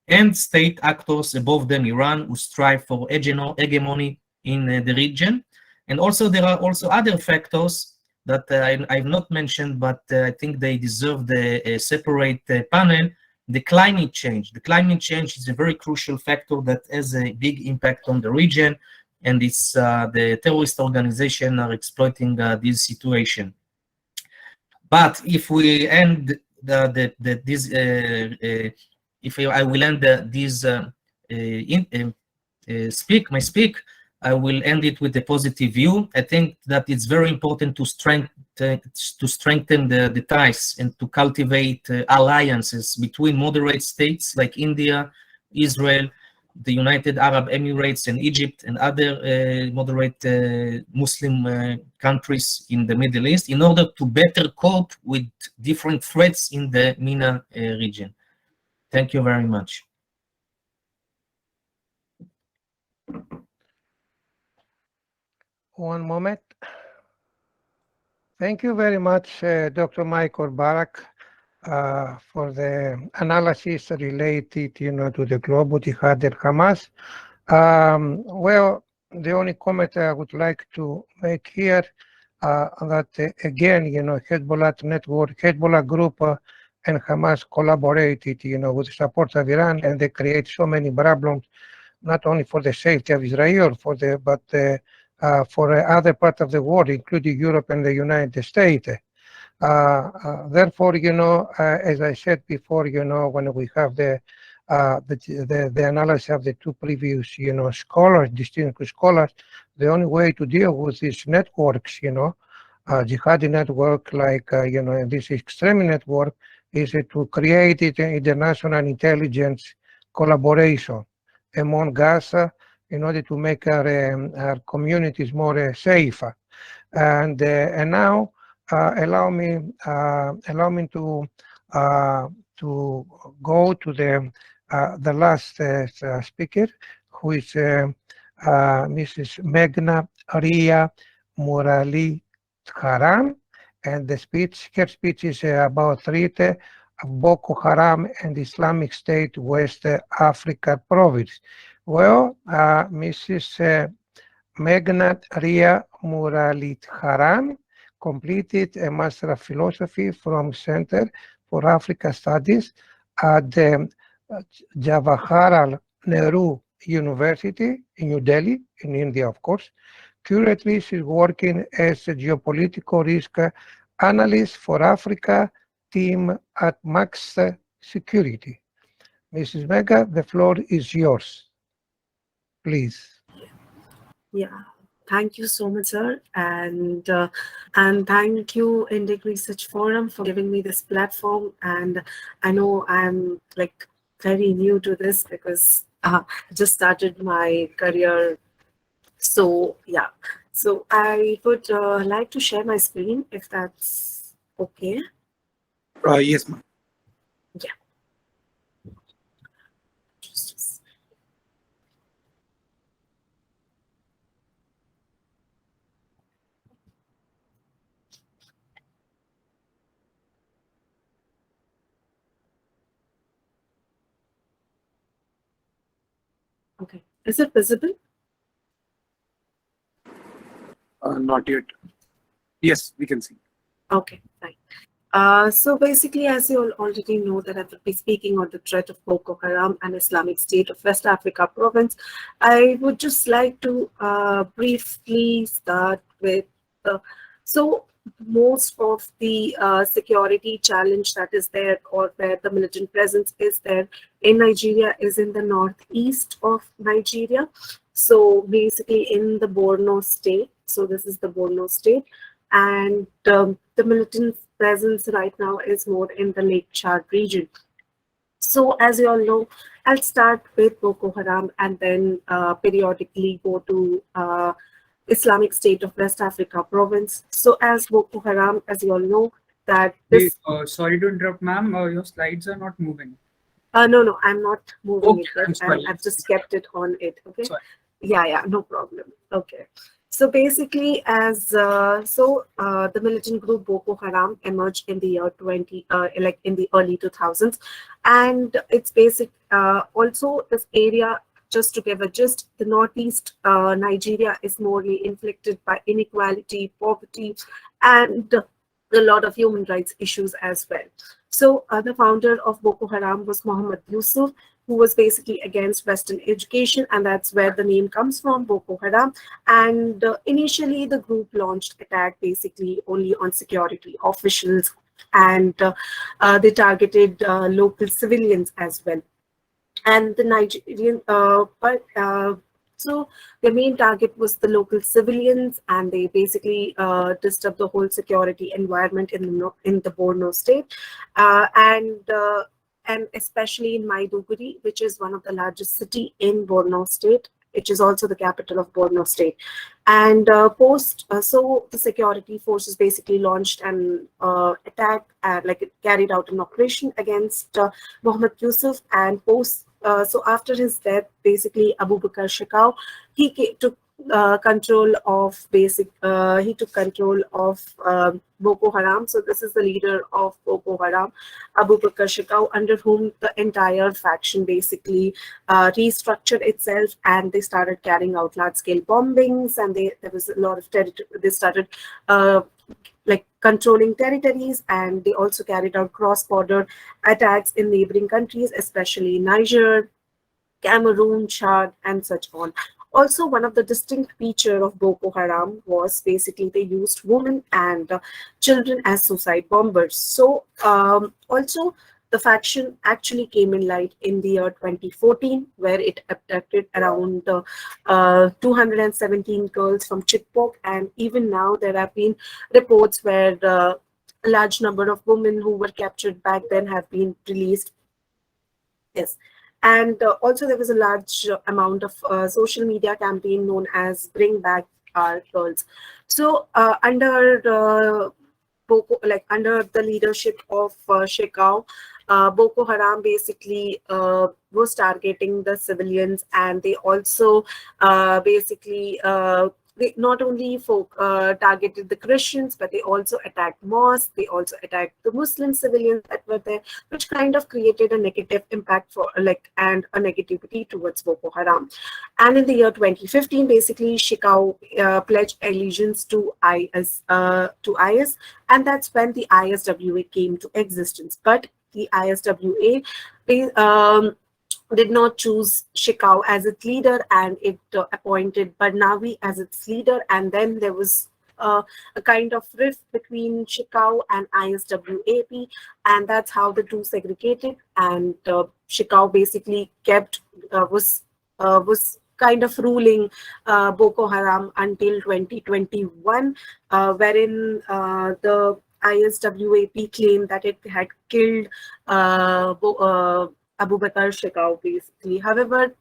and state actors above them, Iran, who strive for hegemony in the region. And also there are also other factors that I've not mentioned, but I think they deserve a separate panel. The climate change. The climate change is a very crucial factor that has a big impact on the region, and it's the terrorist organizations are exploiting this situation. But if we end I will end this speak, I will end it with a positive view. I think that it's very important to strengthen the ties and to cultivate alliances between moderate states like India, Israel, the United Arab Emirates, and Egypt, and other moderate Muslim countries in the Middle East in order to better cope with different threats in the MENA region. Thank you very much. One moment. Thank you very much, Dr. Michael Barak, for the analysis related, to the global jihad and Hamas. Well, the only comment I would like to make here, that again, Hezbollah group and Hamas collaborated, with the support of Iran, and they create so many problems, not only for the safety of Israel, but for other parts of the world, including Europe and the United States. Therefore, as I said before, when we have the analysis of the two previous, scholars, distinguished scholars, the only way to deal with these networks, jihadi network, like, this extreme network, is to create international intelligence collaboration among us in order to make our communities more safer. And now, allow me to go to the last speaker, who is Mrs. Meghna Ria Murali Haram, and her speech is about threat of Boko Haram and Islamic State West Africa province. Well, Mrs. Meghna Ria Murali Haram completed a Master of Philosophy from Center for Africa Studies at the Jawaharlal Nehru University in New Delhi, in India, of course. Currently, she's working as a geopolitical risk analyst for Africa team at Max Security. Mrs. Meghna, the floor is yours. Please. Yeah, thank you so much, sir, and thank you, Indic Research Forum, for giving me this platform. And I know I'm like very new to this because I just started my career. So yeah, so I would like to share my screen if that's okay. Yes, ma'am. Yeah. Okay, is it visible? Not yet. Yes, we can see. Okay, fine. So basically, as you all already know, that I will be speaking on the threat of Boko Haram and Islamic State of West Africa province. I would just like to briefly start with, so most of the security challenge that is there, or where the militant presence is there in Nigeria, is in the northeast of Nigeria. So basically in the Borno state. So this is the Borno state. And the militants presence right now is more in the Lake Chad region. So as you all know, I'll start with Boko Haram and then periodically go to Islamic State of West Africa province. So as Boko Haram, as you all know, that this... Sorry to interrupt, ma'am. Your slides are not moving. No, I'm not moving Okay, it. I'm sorry. I've just kept it on it. Okay. Sorry. Yeah, no problem. Okay. So basically, as the militant group Boko Haram emerged in the year in the early 2000s, and it's basic. Also, this area, just to give a gist, the northeast Nigeria is morely inflicted by inequality, poverty, and a lot of human rights issues as well. So the founder of Boko Haram was Muhammad Yusuf, who was basically against Western education, and that's where the name comes from, Boko Haram. And initially, the group launched attack basically only on security officials, and they targeted local civilians as well. And the Nigerian, so the main target was the local civilians, and they basically disturbed the whole security environment in the Borno state, and especially in Maiduguri, which is one of the largest city in Borno state, which is also the capital of Borno state. And so the security forces basically launched an attack, it carried out an operation against Muhammad Yusuf, and so after his death, basically Abu Bakr Shekau, he took control of Boko Haram. So this is the leader of Boko Haram, Abu Bakr Shekau, under whom the entire faction basically restructured itself, and they started carrying out large-scale bombings, and there was a lot of territory. They started controlling territories, and they also carried out cross-border attacks in neighboring countries, especially Niger, Cameroon, Chad, and such on. Also, one of the distinct features of Boko Haram was basically they used women and children as suicide bombers. So also, the faction actually came in light in the year 2014, where it abducted around 217 girls from Chibok, and even now there have been reports where a large number of women who were captured back then have been released. Yes. And also there was a large amount of social media campaign known as Bring Back Our Girls. So under the leadership of Shekau, Boko Haram basically was targeting the civilians, and they also they not only targeted the Christians, but they also attacked mosques, they also attacked the Muslim civilians that were there, which kind of created a negative impact and a negativity towards Boko Haram. And in the year 2015, basically, Shekau pledged allegiance to IS, and that's when the ISWA came to existence. But the ISWA did not choose Shekau as its leader, and it appointed Barnawi as its leader. And then there was a kind of rift between Shekau and ISWAP, and that's how the two segregated. And Shekau basically was kind of ruling Boko Haram until 2021, wherein the ISWAP claimed that it had killed Abu Bakr Shekau basically. However,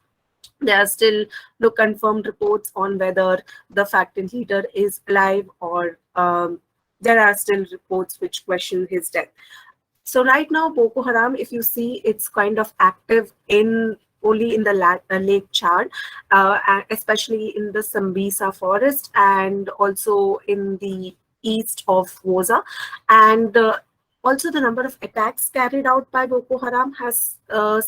there are still no confirmed reports on whether the faction leader is alive, or there are still reports which question his death. So right now, Boko Haram, if you see, it's kind of active only in the Lake Chad, especially in the Sambisa forest, and also in the east of Woza. And also, the number of attacks carried out by Boko Haram has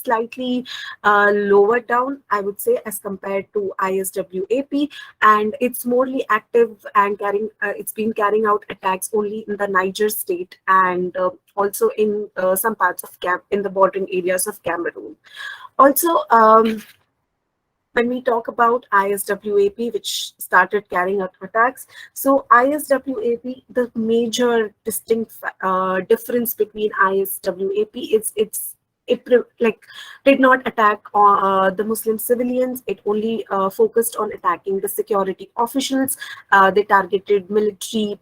slightly lowered down, I would say, as compared to ISWAP, and it's morely active and it's been carrying out attacks only in the Niger state, and also in some parts of in the bordering areas of Cameroon. Also, when we talk about ISWAP, which started carrying out attacks, so ISWAP, the major distinct difference between ISWAP is it did not attack the Muslim civilians. It only focused on attacking the security officials. They targeted military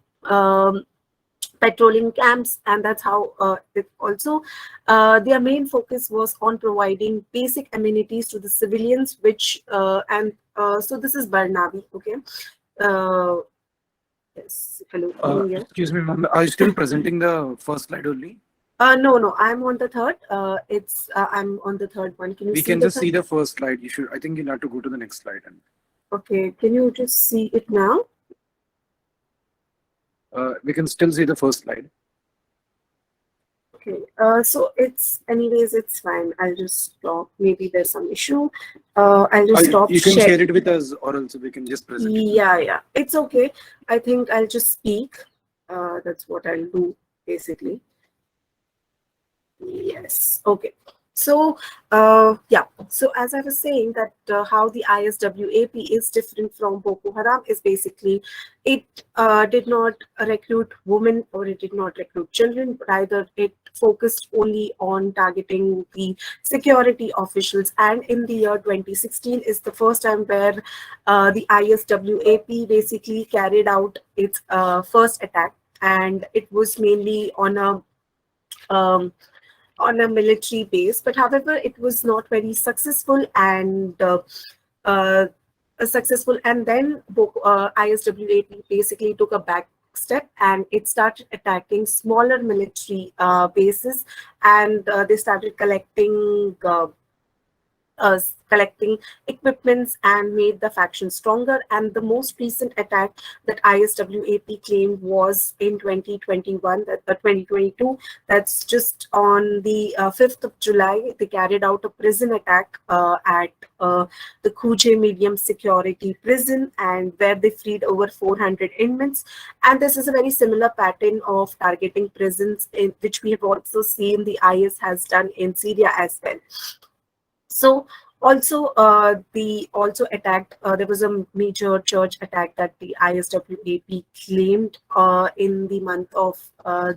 patrolling camps, and that's how it also their main focus was on providing basic amenities to the civilians, which so this is Barnaby. Okay. Yes, hello. Can you hear? Excuse me, ma'am. Are you still presenting the first slide only? No, I'm on the third. I'm on the third one. Can you We see can the just see the first slide. You should. I think you'll have to go to the next slide. And Okay, can you just see it now? we can still see the first slide. Okay, so it's fine. I'll just stop. Maybe there's some issue. I'll just stop. You can share it with us, or else we can just present it. Yeah, it's okay. I think I'll just speak. That's what I'll do basically. Yes. Okay. So, yeah. So as I was saying that how the ISWAP is different from Boko Haram is basically it did not recruit women or it did not recruit children, but rather it focused only on targeting the security officials. And in the year 2016 is the first time where the ISWAP basically carried out its first attack, and it was mainly on a military base, but however, it was not very successful and and then ISWAP basically took a back step and it started attacking smaller military bases, and they started collecting equipments and made the faction stronger. And the most recent attack that ISWAP claimed was in 2021, 2022. That's just on the 5th of July. They carried out a prison attack at the Khuje medium security prison, and where they freed over 400 inmates. And this is a very similar pattern of targeting prisons, which we have also seen the IS has done in Syria as well. So also they also attacked, there was a major church attack that the ISWAP claimed in the month of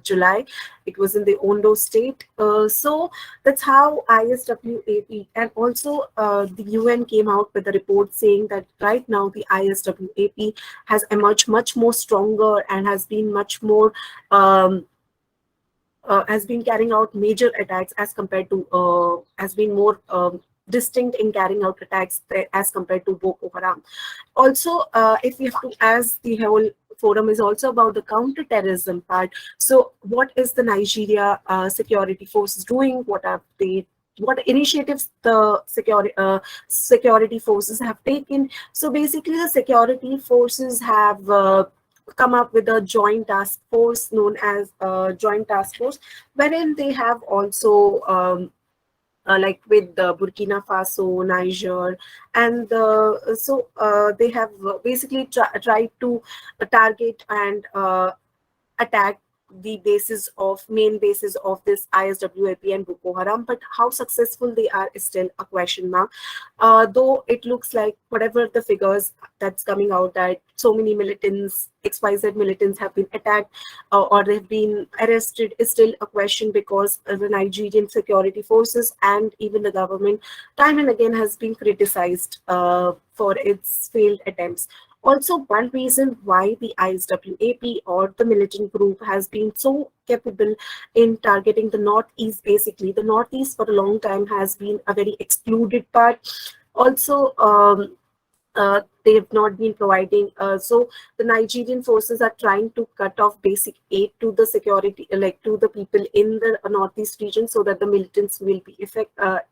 July. It was in the Ondo state. So that's how ISWAP, and also the UN came out with a report saying that right now the ISWAP has emerged much more stronger and has been much more has been carrying out major attacks as compared to has been more distinct in carrying out attacks as compared to Boko Haram. Also, if we have to, as the whole forum is also about the counter-terrorism part, so what is the Nigeria security forces doing? What initiatives the security forces have taken? So basically, the security forces have come up with a joint task force known as Joint Task Force, wherein they have also like with Burkina Faso, Niger, and so they have basically tried to target and attack the main bases of this ISWAP and Boko Haram, but how successful they are is still a question mark. Though it looks like whatever the figures that's coming out, that so many militants, XYZ militants have been attacked or they've been arrested, is still a question, because the Nigerian security forces and even the government time and again has been criticized for its failed attempts. Also, one reason why the ISWAP or the militant group has been so capable in targeting the Northeast, basically, the Northeast for a long time has been a very excluded part. Also, they have not been providing, so the Nigerian forces are trying to cut off basic aid to the security, like to the people in the Northeast region, so that the militants will be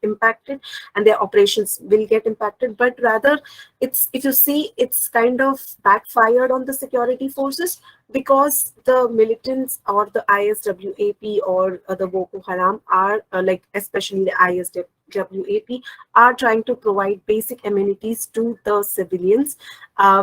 impacted and their operations will get impacted. But rather, if you see, it's kind of backfired on the security forces, because the militants or the ISWAP or the Boko Haram are like, especially the ISWAP, are trying to provide basic amenities to the civilians,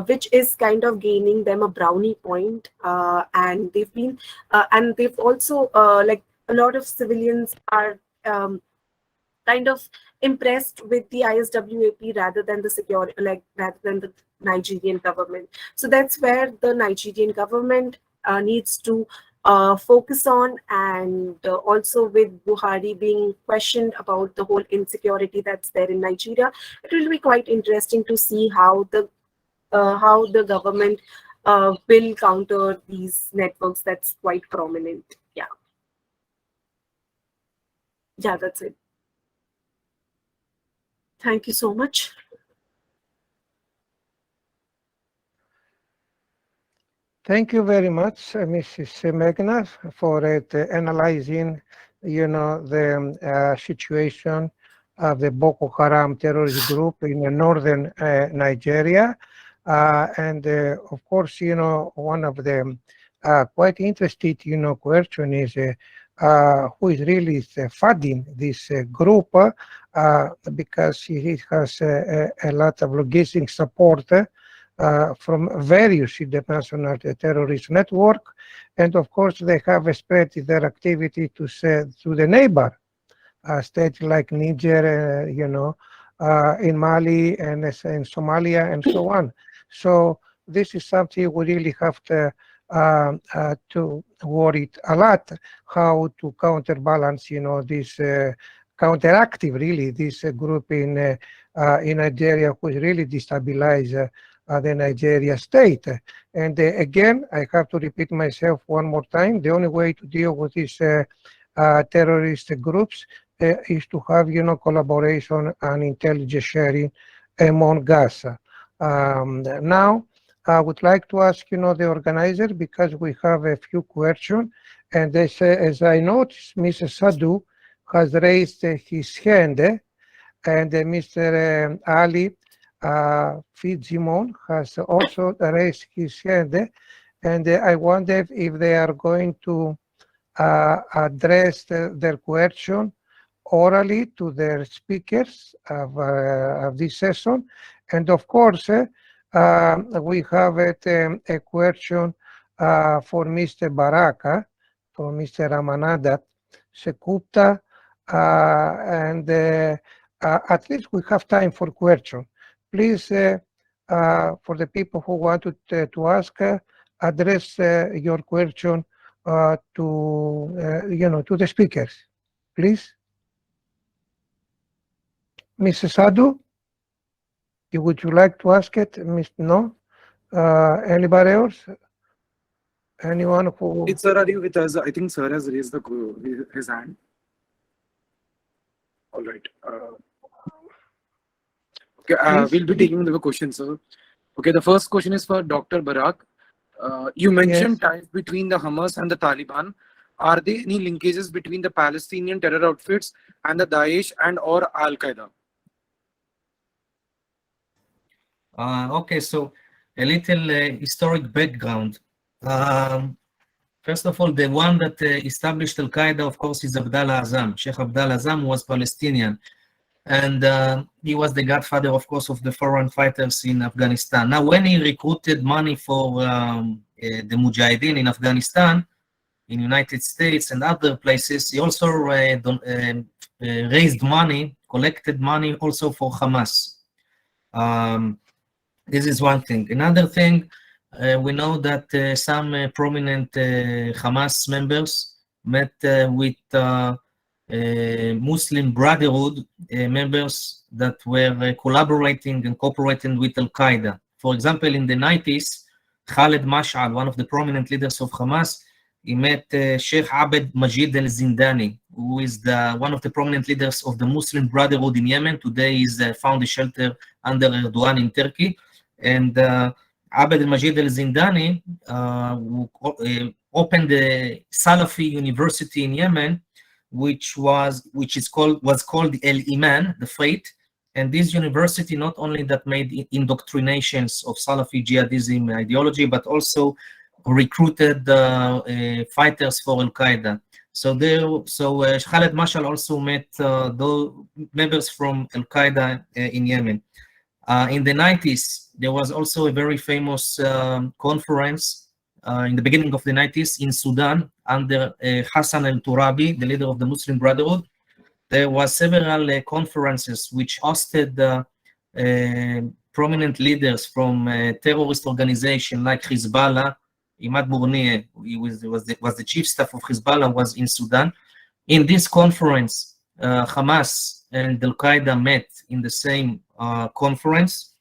which is kind of gaining them a brownie point. And they've been, and they've also, like a lot of civilians are kind of impressed with the ISWAP rather than the Nigerian government. So that's where the Nigerian government needs to focus on, and also with Buhari being questioned about the whole insecurity that's there in Nigeria, it will be quite interesting to see how the government will counter these networks that's quite prominent. Yeah. Yeah, that's it. Thank you so much. Thank you very much, Mrs. Megna, for analyzing, the situation of the Boko Haram terrorist group in northern Nigeria. And of course, one of the quite interesting, question is who is really funding this group because it has a lot of logistic support from various international terrorist network, and of course they have spread their activity to the neighbor states like Niger, in Mali and in Somalia and so on. So this is something we really have to worry a lot how to counterbalance, this counteractive really this group in Nigeria who really destabilize the Nigeria state. And again, I have to repeat myself one more time. The only way to deal with these terrorist groups is to have, collaboration and intelligence sharing among us. Now, I would like to ask, the organizer, because we have a few questions, and as I noticed, Mr. Sadhu has raised his hand, and Mr. Ali Fitzsimon has also raised his hand, and I wonder if they are going to address their question orally to their speakers of this session. And of course, we have a question for Mr. Baraka, for Mr. Ramananda Sekupta, and at least we have time for questions. Please, for the people who wanted to ask, address your question to the speakers, please. Mrs. Sadhu, would you like to ask it? No? Anybody else? Anyone who? It's sir, are you with us? I think sir has raised his hand. All right. Okay, we'll be taking the question, sir. Okay, the first question is for Dr. Barak. You mentioned ties between the Hamas and the Taliban. Are there any linkages between the Palestinian terror outfits and the Daesh and or Al-Qaeda? Okay, so a little historic background. First of all, the one that established Al-Qaeda, of course, is Abdullah Azam. Sheikh Abdullah Azam was Palestinian. And he was the godfather, of course, of the foreign fighters in Afghanistan. Now, when he recruited money for the Mujahideen in Afghanistan, in United States and other places, he also raised money, collected money also for Hamas. This is one thing. Another thing, we know that some prominent Hamas members met with Muslim Brotherhood members that were collaborating and cooperating with Al-Qaeda. For example, in the 90s, Khaled Mash'al, one of the prominent leaders of Hamas, he met Sheikh Abed Majid al-Zindani, who is one of the prominent leaders of the Muslim Brotherhood in Yemen. Today he's found a shelter under Erdogan in Turkey. And Abed Majid al-Zindani opened the Salafi University in Yemen, which was called El Iman, the faith. And this university not only that made indoctrinations of Salafi jihadism ideology, but also recruited fighters for Al-Qaeda. So Khaled Mash'al also met those members from Al-Qaeda in Yemen. In the 90s, there was also a very famous conference in the beginning of the 90s in Sudan under Hassan al-Turabi, the leader of the Muslim Brotherhood. There was several conferences which hosted prominent leaders from terrorist organizations like Hezbollah. Imad Bournier, he was the chief staff of Hezbollah, was in Sudan. In this conference, Hamas and Al-Qaeda met in the same conference.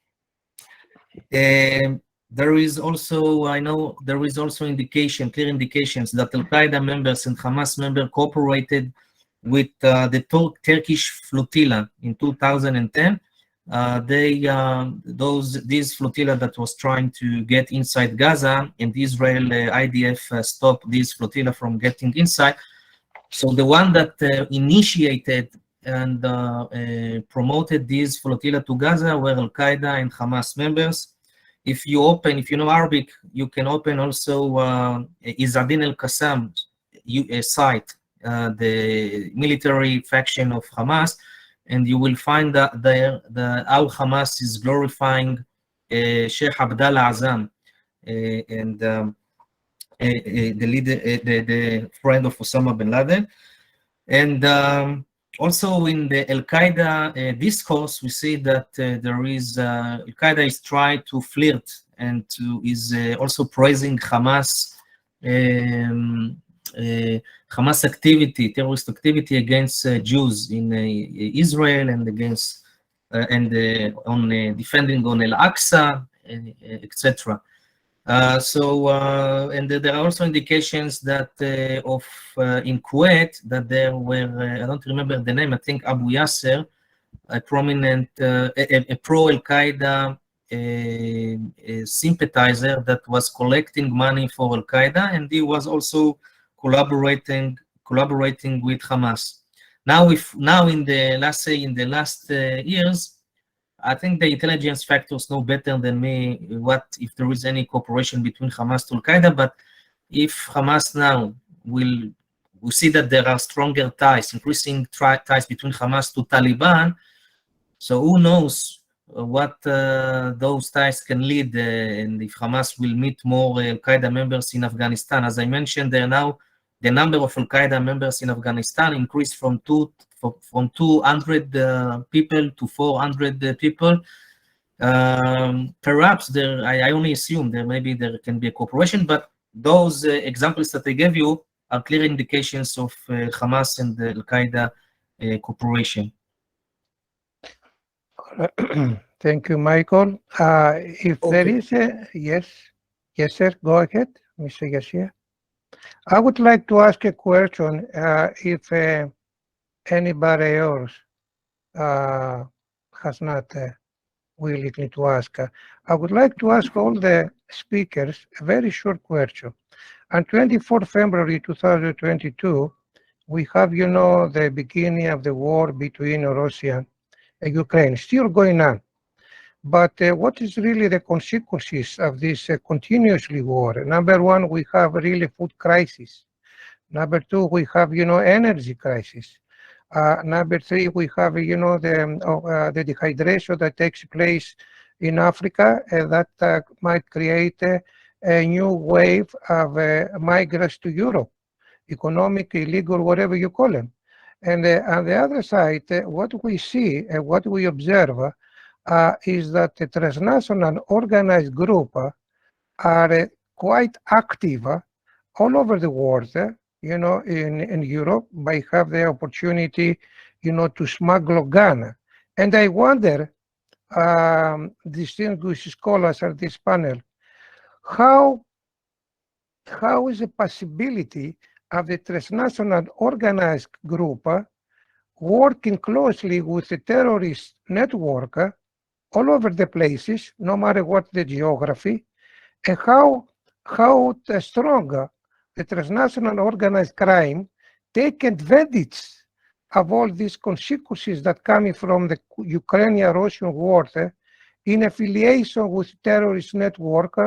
there is also, I know there is also clear indications that Al-Qaeda members and Hamas members cooperated with the Turkish flotilla in 2010. This flotilla that was trying to get inside Gaza, and Israel IDF stopped this flotilla from getting inside. So the one that initiated and promoted this flotilla to Gaza were Al-Qaeda and Hamas members. If you know Arabic, you can open also Izzadin al-Qassam site, the military faction of Hamas, and you will find that there how Hamas is glorifying Sheikh Abdullah Azam and the leader, the friend of Osama bin Laden. And also in the Al-Qaeda discourse, we see that there is Al-Qaeda is trying to flirt and is also praising Hamas Hamas activity, terrorist activity against Jews in Israel and against on defending on Al-Aqsa, etc. And there are also indications that in Kuwait that there were I don't remember the name. I think Abu Yasser, a prominent a pro-Al-Qaeda sympathizer that was collecting money for Al-Qaeda, and he was also collaborating with Hamas. Now in the last years, I think the intelligence factors know better than me if there is any cooperation between Hamas to Al-Qaeda. But if Hamas now we see that there are stronger ties, increasing ties between Hamas to Taliban. So who knows what those ties can lead, and if Hamas will meet more Al-Qaeda members in Afghanistan. As I mentioned, there now the number of Al-Qaeda members in Afghanistan increased from 200 people to 400 people. Perhaps I only assume there can be a cooperation, but those examples that I gave you are clear indications of Hamas and the Al-Qaeda cooperation. Thank you, Michael. If there is yes, sir, go ahead, Mr. Yashir. I would like to ask a question. If anybody else has not willing to ask, I would like to ask all the speakers a very short question. On 24 February 2022, we have, the beginning of the war between Russia and Ukraine, still going on. But what is really the consequences of this continuously war? Number one, we have really food crisis. Number two, we have, energy crisis. Number three, we have, the dehydration that takes place in Africa that might create a new wave of migrants to Europe, economic, illegal, whatever you call them. And on the other side, what we see and what we observe is that the transnational organized group are quite active all over the world, in Europe, by have the opportunity, to smuggle gun. And I wonder, distinguished scholars at this panel, how is the possibility of the transnational organized group working closely with the terrorist network all over the places, no matter what the geography, and how strong the transnational organized crime take advantage of all these consequences that coming from the Ukrainian-Russian war in affiliation with terrorist network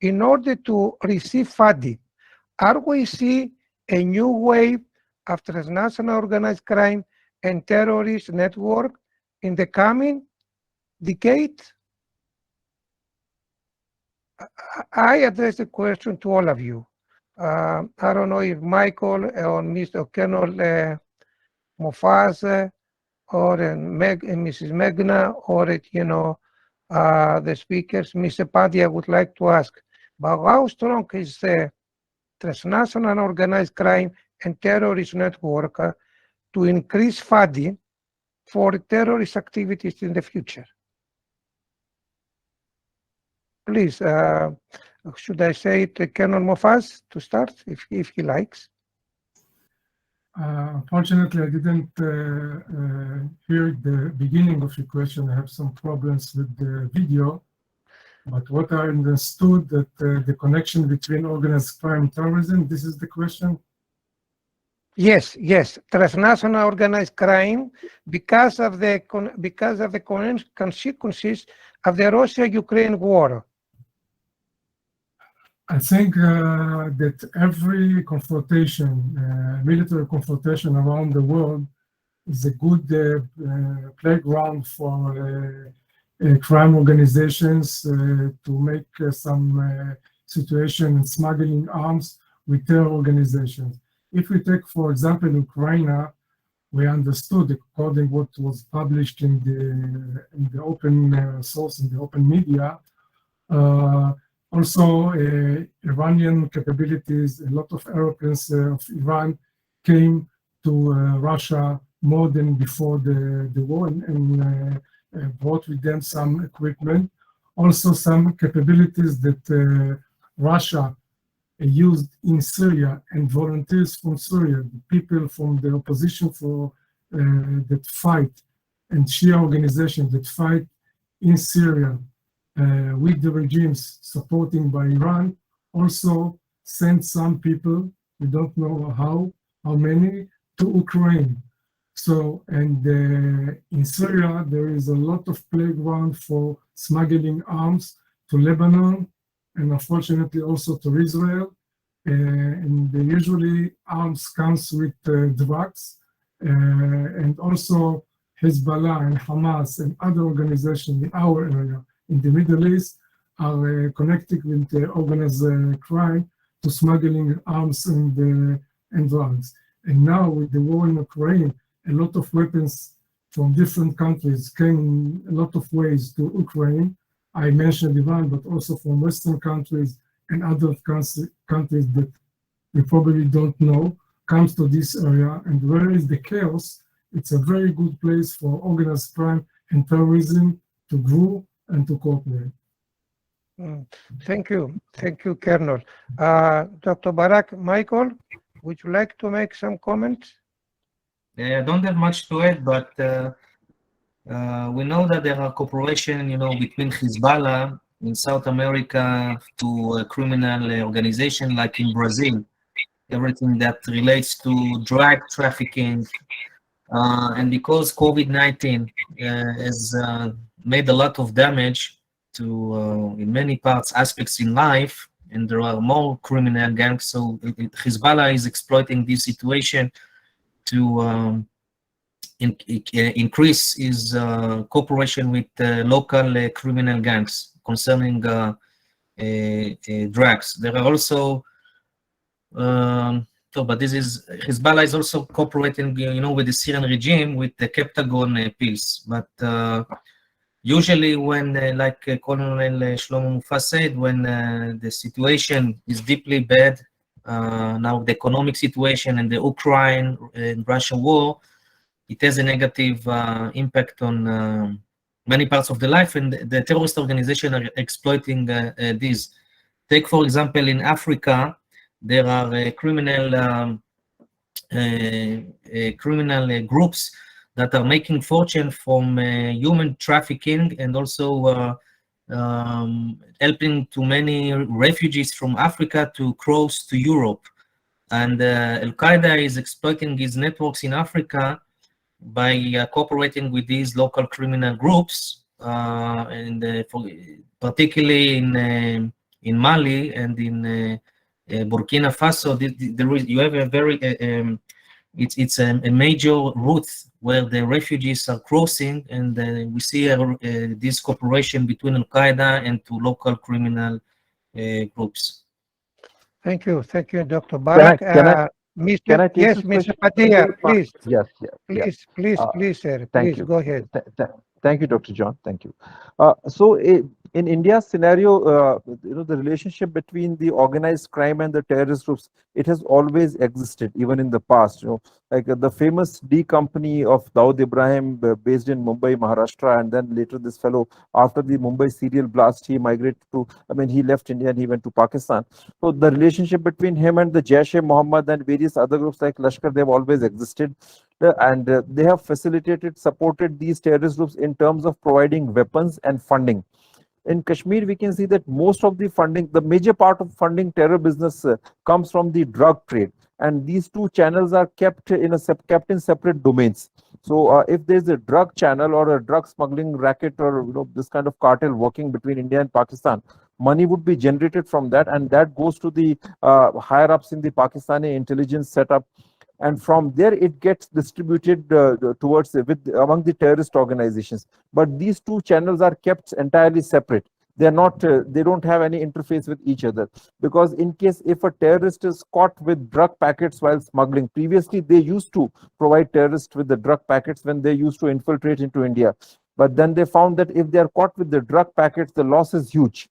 in order to receive funding. Are we see a new wave of transnational organized crime and terrorist network in the coming decade? I address the question to all of you. I don't know if Michael or Mr. Colonel Mofaz or Mrs. Megna or the speakers, Mr. Paddy, I would like to ask, but how strong is the transnational organized crime and terrorist network to increase funding for terrorist activities in the future? Please, should I say it Colonel Mofaz to start, if he likes? Unfortunately, I didn't hear the beginning of your question. I have some problems with the video. But what I understood that the connection between organized crime and terrorism, this is the question? Yes, yes, transnational organized crime because of the consequences of the Russia-Ukraine war. I think that every confrontation, military confrontation around the world is a good playground for crime organizations to make some situation in smuggling arms with terror organizations. If we take, for example, Ukraine, we understood, according to what was published in the open source, in the open media, also Iranian capabilities, a lot of airplanes of Iran came to Russia more than before the war and brought with them some equipment. Also some capabilities that Russia used in Syria, and volunteers from Syria, the people from the opposition for that fight, and Shia organizations that fight in Syria with the regimes supporting by Iran, also sent some people, we don't know how many, to Ukraine. So, and in Syria, there is a lot of playground for smuggling arms to Lebanon, and unfortunately also to Israel. And usually arms comes with drugs, and also Hezbollah and Hamas and other organizations in our area in the Middle East are connected with the organized crime to smuggling arms and drugs. And now with the war in Ukraine, a lot of weapons from different countries came in a lot of ways to Ukraine. I mentioned Iran, but also from Western countries and other countries that we probably don't know, comes to this area. And where is the chaos, it's a very good place for organized crime and terrorism to grow and to cooperate. Thank you, Colonel. Dr. Barak, Michael, would you like to make some comments? I don't have much to add, but we know that there are cooperation, between Hezbollah in South America to a criminal organization like in Brazil, everything that relates to drug trafficking. And because COVID-19 has made a lot of damage to, in many parts, aspects in life, and there are more criminal gangs, so Hezbollah is exploiting this situation to increase its cooperation with local criminal gangs concerning drugs. There are also, but this is, Hezbollah is also cooperating, with the Syrian regime with the Captagon pills. But usually when, like Colonel Shlomo Mufaz said, when the situation is deeply bad, now the economic situation and the Ukraine and Russia war, it has a negative impact on many parts of the life, and the terrorist organizations are exploiting these. Take, for example, in Africa, there are criminal groups that are making fortune from human trafficking, and also helping to many refugees from Africa to cross to Europe. And Al-Qaeda is exploiting these networks in Africa by cooperating with these local criminal groups, and particularly in Mali and in Burkina Faso. You have a very it's a major route where the refugees are crossing, and we see this cooperation between Al-Qaeda and to local criminal groups. Thank you, Dr. Barak. Yes, Mr. Patia, please. Yes. Please, sir. Thank Please you. go ahead. Thank you, Dr. John. Thank you. So in India's scenario, the relationship between the organized crime and the terrorist groups, it has always existed, even in the past. Like the famous D company of Dawood Ibrahim, based in Mumbai, Maharashtra, and then later this fellow, after the Mumbai serial blast, he migrated to, he left India and he went to Pakistan. So the relationship between him and the Jaish-e-Mohammed and various other groups like Lashkar, they've always existed. And they have facilitated, supported these terrorist groups in terms of providing weapons and funding. In Kashmir, we can see that most of the funding, the major part of funding terror business comes from the drug trade. And these two channels are kept in separate domains. So if there's a drug channel or a drug smuggling racket or this kind of cartel working between India and Pakistan, money would be generated from that, and that goes to the higher ups in the Pakistani intelligence setup. And from there it gets distributed towards among the terrorist organizations. But these two channels are kept entirely separate. They are not. They don't have any interface with each other, because in case if a terrorist is caught with drug packets while smuggling, previously they used to provide terrorists with the drug packets when they used to infiltrate into India. But then they found that if they are caught with the drug packets, the loss is huge.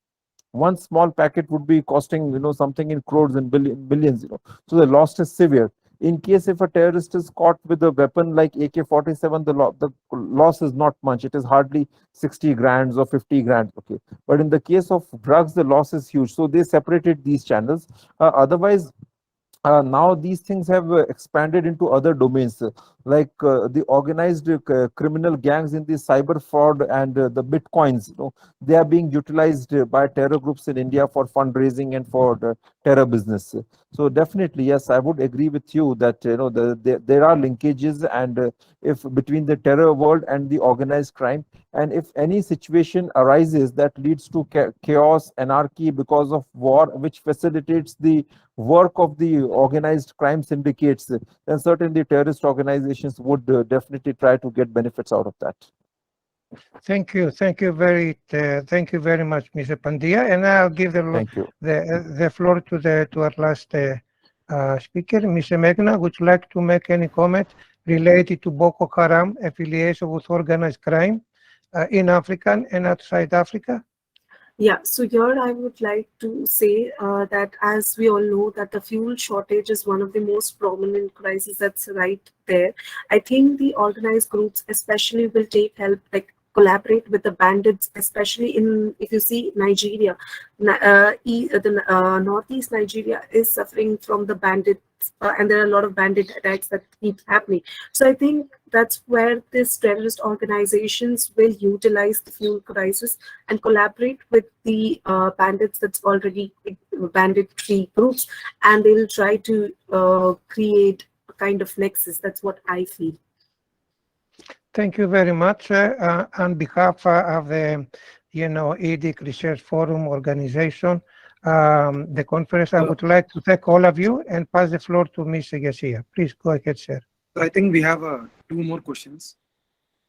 One small packet would be costing something in crores and billions. So the loss is severe. In case if a terrorist is caught with a weapon like AK-47, the loss is not much. It is hardly 60 grand or 50 grand. Okay, but in the case of drugs, the loss is huge. So they separated these channels. Otherwise, now these things have expanded into other domains, like the organized criminal gangs in the cyber fraud and the bitcoins. They are being utilized by terror groups in India for fundraising and for the terror business. So definitely, yes, I would agree with you that there are linkages, and if between the terror world and the organized crime, and if any situation arises that leads to chaos, anarchy because of war, which facilitates the work of the organized crime syndicates, then certainly terrorist organizations would definitely try to get benefits out of that. Thank you very much, Mr. Pandya, and I'll give the floor to our last speaker, Mr. Megna. Would you like to make any comment related to Boko Haram affiliation with organized crime in Africa and outside Africa? Yeah, so here I would like to say that as we all know that the fuel shortage is one of the most prominent crises that's right there. I think the organized groups especially will take help, like collaborate with the bandits, especially in, if you see Nigeria, northeast Nigeria is suffering from the bandits, and there are a lot of bandit attacks that keep happening. So I think that's where these terrorist organizations will utilize the fuel crisis and collaborate with the bandits that's already banditry groups, and they will try to create a kind of nexus. That's what I feel. Thank you very much. On behalf of the Indic Research Forum organization, the conference, I would like to thank all of you and pass the floor to Mr. Yasia. Please go ahead, sir. I think we have 2 more questions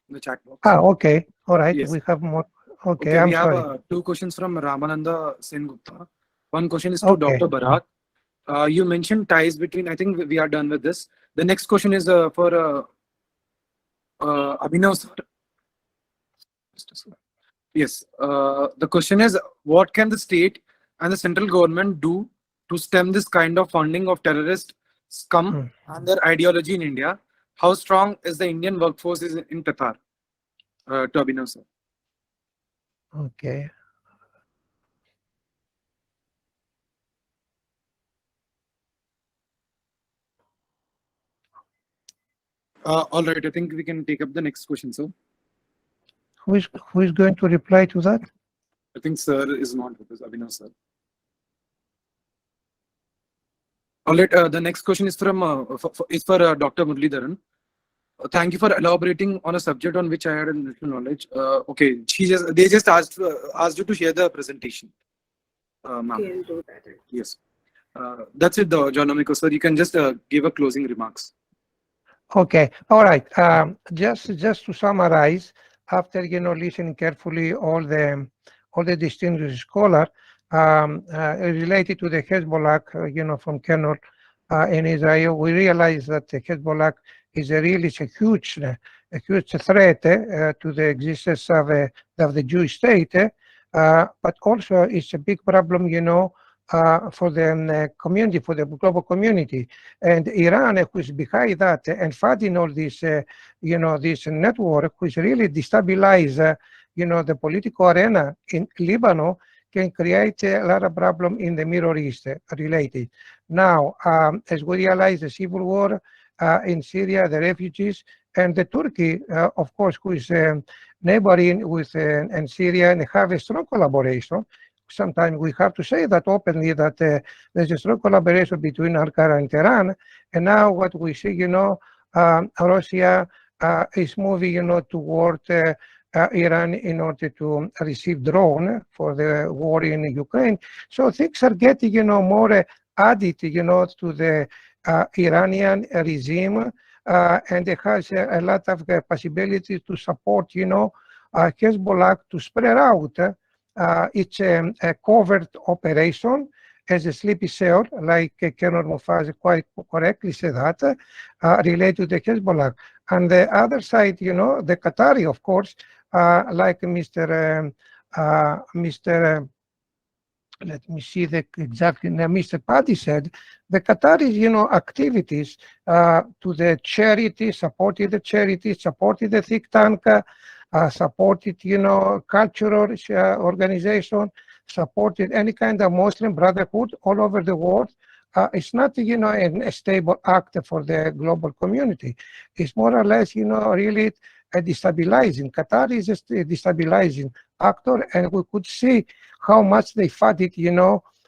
in the chat box. Okay. All right. Yes. We have more. Okay, I'm sorry. We have 2 questions from Ramananda Sengupta. One question is to Dr. Barak. You mentioned ties between, I think we are done with this. The next question is for Abhinav sir. Yes. The question is, what can the state and the central government do to stem this kind of funding of terrorist scum and their ideology in India? How strong is the Indian workforce in Qatar? To Abhinav sir. Okay. All right, I think we can take up the next question, sir. Who is going to reply to that? I think sir is not with us, Abhinav sir. All right, the next question is from for Dr. Muralidharan. Thank you for elaborating on a subject on which I had a little knowledge. Okay, they just asked you to share the presentation. Okay, I'll do that. Yes, that's it, John Amico sir. You can just give a closing remarks. Okay, all right. Just to summarize, after listening carefully all the distinguished scholar related to the Hezbollah, from Colonel in Israel, we realize that the Hezbollah is a huge threat to the existence of the Jewish state. but also it's a big problem, for the community, for the global community. And Iran, who is behind that and funding all this, this network, which really destabilize, the political arena in Lebanon, can create a lot of problem in the Middle East related. Now, as we realize the civil war in Syria, the refugees, and the Turkey, of course, who is neighboring with and Syria and have a strong collaboration. Sometimes we have to say that openly that there's a strong collaboration between Ankara and Tehran. And now what we see, Russia is moving, toward Iran in order to receive drone for the war in Ukraine. So things are getting, more added, to the Iranian regime, and it has a lot of possibilities to support, Hezbollah to spread out. It's a covert operation as a sleepy cell, like Colonel Mufaz quite correctly said that, related to the Hezbollah. On the other side, the Qatari, of course, like Mr. Let me see the exact name, Mr. Paddy said, the Qataris, activities to the charity, supported the charity, supported the think tank, supported, cultural organization, supported any kind of Muslim brotherhood all over the world. It's not, a stable act for the global community. It's more or less, really destabilizing. Qatar is a destabilizing actor, and we could see how much they funded,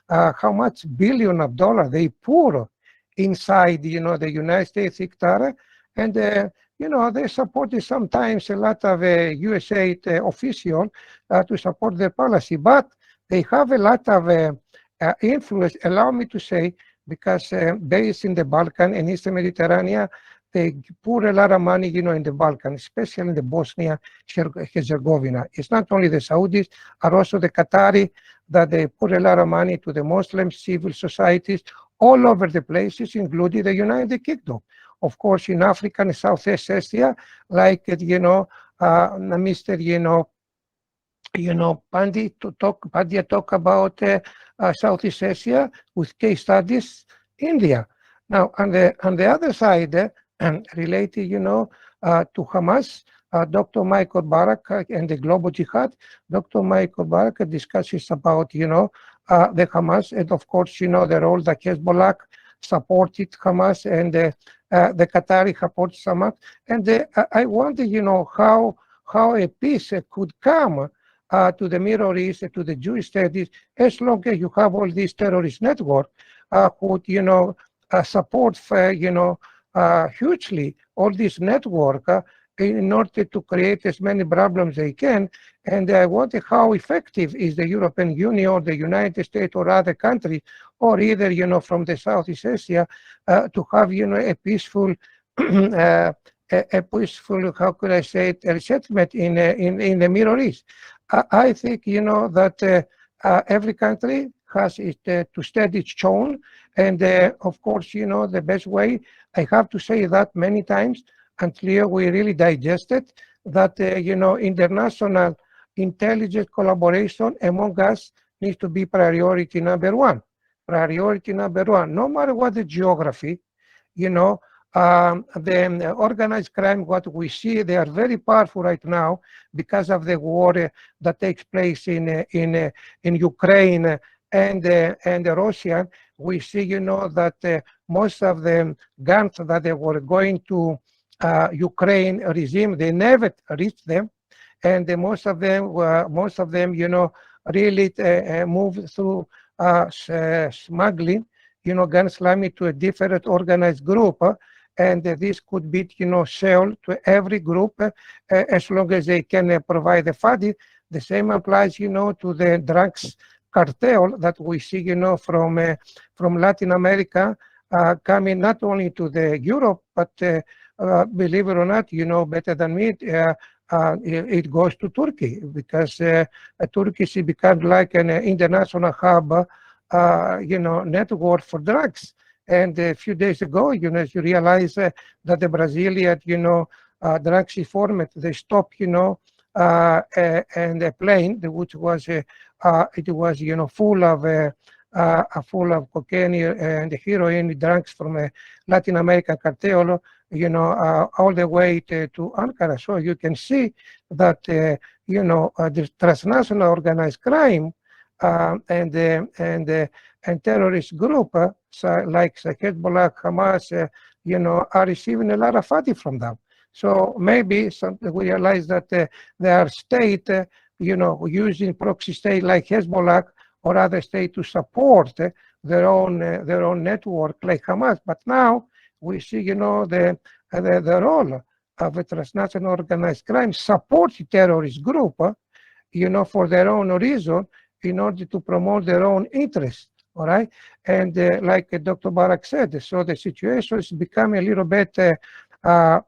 how much billion of dollars they pour inside, the United States, Qatar, and they supported sometimes a lot of USA officials to support their policy, but they have a lot of influence, allow me to say, because based in the Balkan and Eastern Mediterranean, they pour a lot of money, in the Balkan, especially in the Bosnia-Herzegovina. It's not only the Saudis, are also the Qatari, that they put a lot of money to the Muslim civil societies all over the places, including the United Kingdom. Of course, in Africa and Southeast Asia, like, Mr. Pandya talk about Southeast Asia with case studies, India. Now, on the other side, related, to Hamas, Dr. Michael Barak and the global jihad, Dr. Michael Barak discusses about, the Hamas, and of course, the role that Hezbollah supported Hamas, and the Qatari supports Hamas. And I wonder, how a peace could come to the Middle East, to the Jewish studies, as long as you have all these terrorist networks, would, support, hugely all this network in order to create as many problems they can. And I wonder how effective is the European Union or the United States or other countries, or either, from the Southeast Asia, to have, a peaceful, a peaceful, how could I say it, a settlement in the Middle East. I think, that every country has to stand its own. And of course, the best way, I have to say that many times until we really digest it, that, international intelligence collaboration among us needs to be priority number one. Priority number one, no matter what the geography, the organized crime, what we see, they are very powerful right now because of the war that takes place in Ukraine and Russia. We see, that most of the guns that they were going to Ukraine regime, they never reached them, and most of them, really moved through smuggling, gunslamming to a different organized group. And this could be, sold to every group as long as they can provide the funding. The same applies, to the drugs cartel that we see, from Latin America, coming not only to the Europe, but believe it or not, better than me, it goes to Turkey, because Turkey has become like an international hub, network for drugs. And a few days ago, as you realize that the Brazilian, drugs informant, they stopped, and a plane which was it was full of cocaine and heroin drugs from a Latin American cartel, all the way to Ankara. So you can see that the transnational organized crime and terrorist group like Hezbollah, Hamas, are receiving a lot of funding from them. So maybe we realize that there are states, using proxy state like Hezbollah or other states to support their own network like Hamas. But now we see, the role of a transnational organized crime support the terrorist group, for their own reason, in order to promote their own interests. All right, and like Dr. Barak said, so the situation is becoming a little bit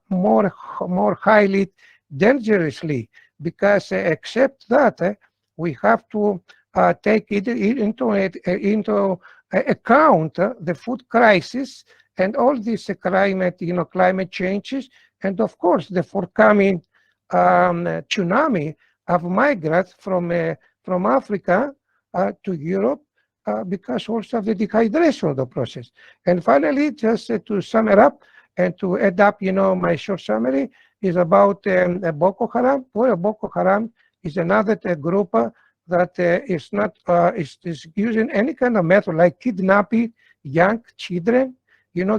more highly dangerously, because except that we have to take it into account the food crisis and all these climate changes, and of course the forthcoming tsunami of migrants from Africa to Europe, because also of the dehydration of the process. And finally, just to sum it up and to add up, my short summary is about Boko Haram. Well, Boko Haram is another group that is not is using any kind of method like kidnapping young children,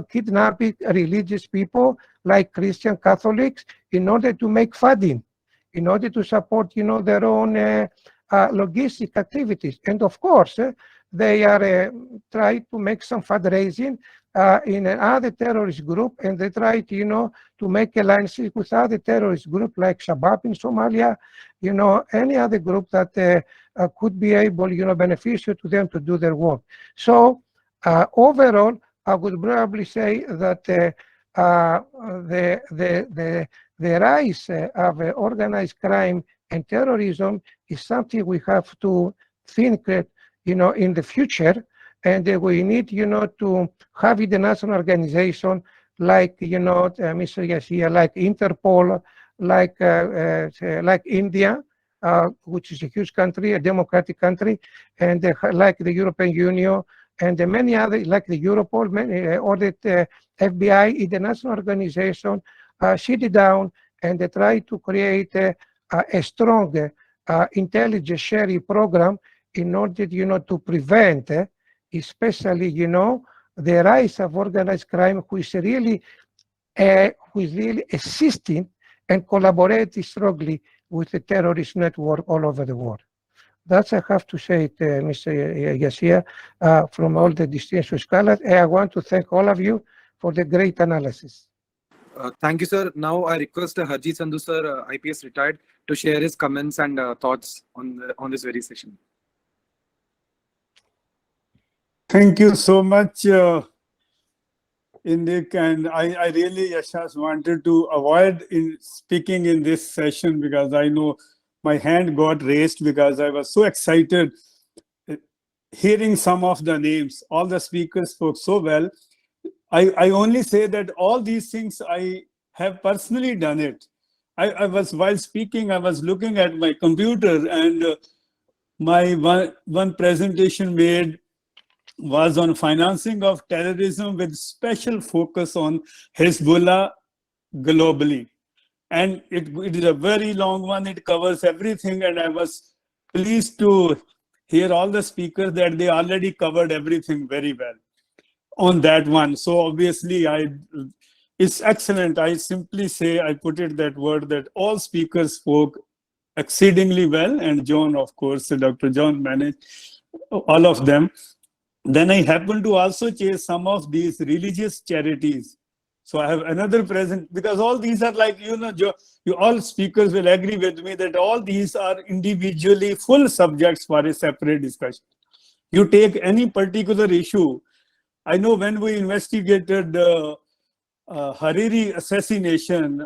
kidnapping religious people like Christian Catholics in order to make funding, in order to support, their own logistic activities. And of course, they are trying to make some fundraising in another terrorist group, and they try to make alliances with other terrorist groups like Shabab in Somalia, any other group that could be able, beneficial to them to do their work. So overall, I would probably say that the rise of organized crime and terrorism is something we have to think in the future, and we need, to have international organization like, Mr. Yashia, like Interpol, like India, which is a huge country, a democratic country, and like the European Union, and many other, like the Europol, or the FBI, international organization, sit down and they try to create a strong intelligence sharing program in order, to prevent, especially, the rise of organized crime, who is really assisting and collaborating strongly with the terrorist network all over the world. That's I have to say, Mr. Yashia, from all the distinguished scholars. And I want to thank all of you for the great analysis. Thank you, sir. Now I request Harjeet Sandhu, sir, IPS retired, to share his comments and thoughts on this very session. Thank you so much, Indic, and I really, Yashas, wanted to avoid speaking in this session because I know my hand got raised because I was so excited hearing some of the names. All the speakers spoke so well. I only say that all these things I have personally done it. I was, while speaking, I was looking at my computer, and my one presentation made was on financing of terrorism with special focus on Hezbollah globally. And it is a very long one. It covers everything. And I was pleased to hear all the speakers that they already covered everything very well on that one. So obviously, it's excellent. I simply say, I put it that word, that all speakers spoke exceedingly well. And John, of course, Dr. John managed all of them. Then I happen to also chase some of these religious charities. So I have another present, because all these are like, you all speakers will agree with me that all these are individually full subjects for a separate discussion. You take any particular issue. I know when we investigated Hariri assassination,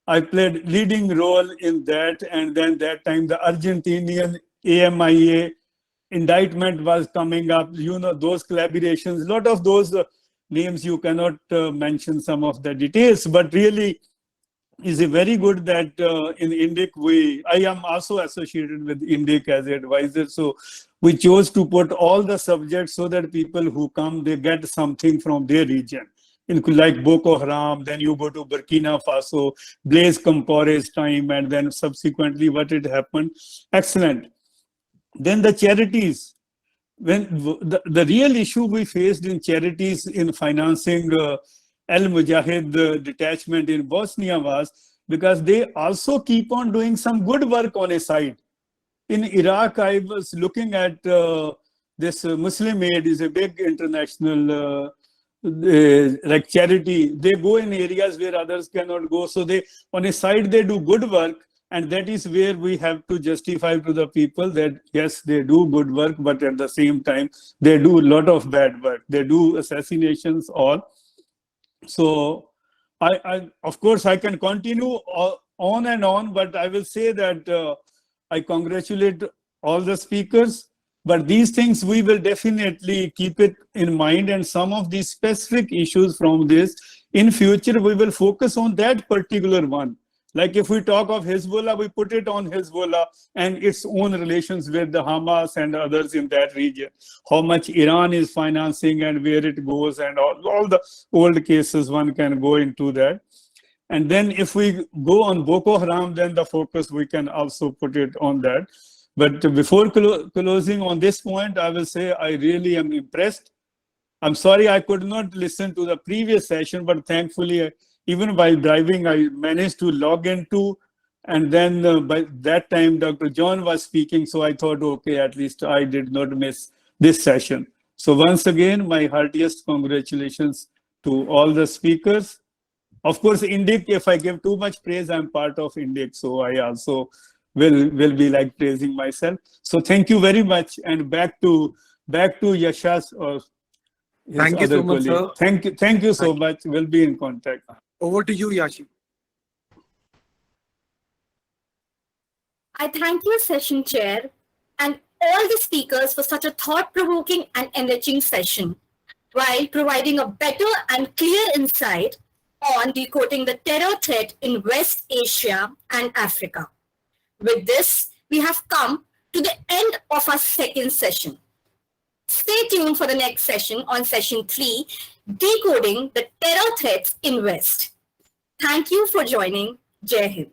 I played leading role in that. And then that time the Argentinian AMIA indictment was coming up, those collaborations, a lot of those names you cannot mention some of the details, but really is a very good that in Indic I am also associated with Indic as an advisor. So we chose to put all the subjects so that people who come, they get something from their region. Like Boko Haram, then you go to Burkina Faso, Blaise Compaoré's time, and then subsequently what had happened. Excellent. Then the charities. When the real issue we faced in charities in financing Al Mujahid detachment in Bosnia was because they also keep on doing some good work on a side. In Iraq, I was looking at this Muslim Aid is a big international like charity. They go in areas where others cannot go. So they, on a side, they do good work. And that is where we have to justify to the people that, yes, they do good work, but at the same time, they do a lot of bad work. They do assassinations, all. So of course, I can continue on and on, but I will say that I congratulate all the speakers. But these things, we will definitely keep it in mind. And some of these specific issues from this, in future, we will focus on that particular one. Like if we talk of Hezbollah, we put it on Hezbollah and its own relations with the Hamas and others in that region. How much Iran is financing and where it goes, and all the old cases, one can go into that. And then if we go on Boko Haram, then the focus, we can also put it on that. But before closing on this point, I will say I really am impressed. I'm sorry I could not listen to the previous session, but thankfully, even while driving, I managed to log into, and then by that time, Dr. John was speaking. So I thought, okay, at least I did not miss this session. So once again, my heartiest congratulations to all the speakers. Of course, Indic, if I give too much praise, I'm part of Indic. So I also will be like praising myself. So thank you very much. And back to Yasha's or his Thank you other so much, colleague. sir. Thank you so much. We'll be in contact. Over to you, Yashi. I thank you, session chair, and all the speakers for such a thought-provoking and enriching session, while providing a better and clear insight on decoding the terror threat in West Asia and Africa. With this, we have come to the end of our second session. Stay tuned for the next session on session 3, Decoding the Terror Threats in West. Thank you for joining. Jai Hind.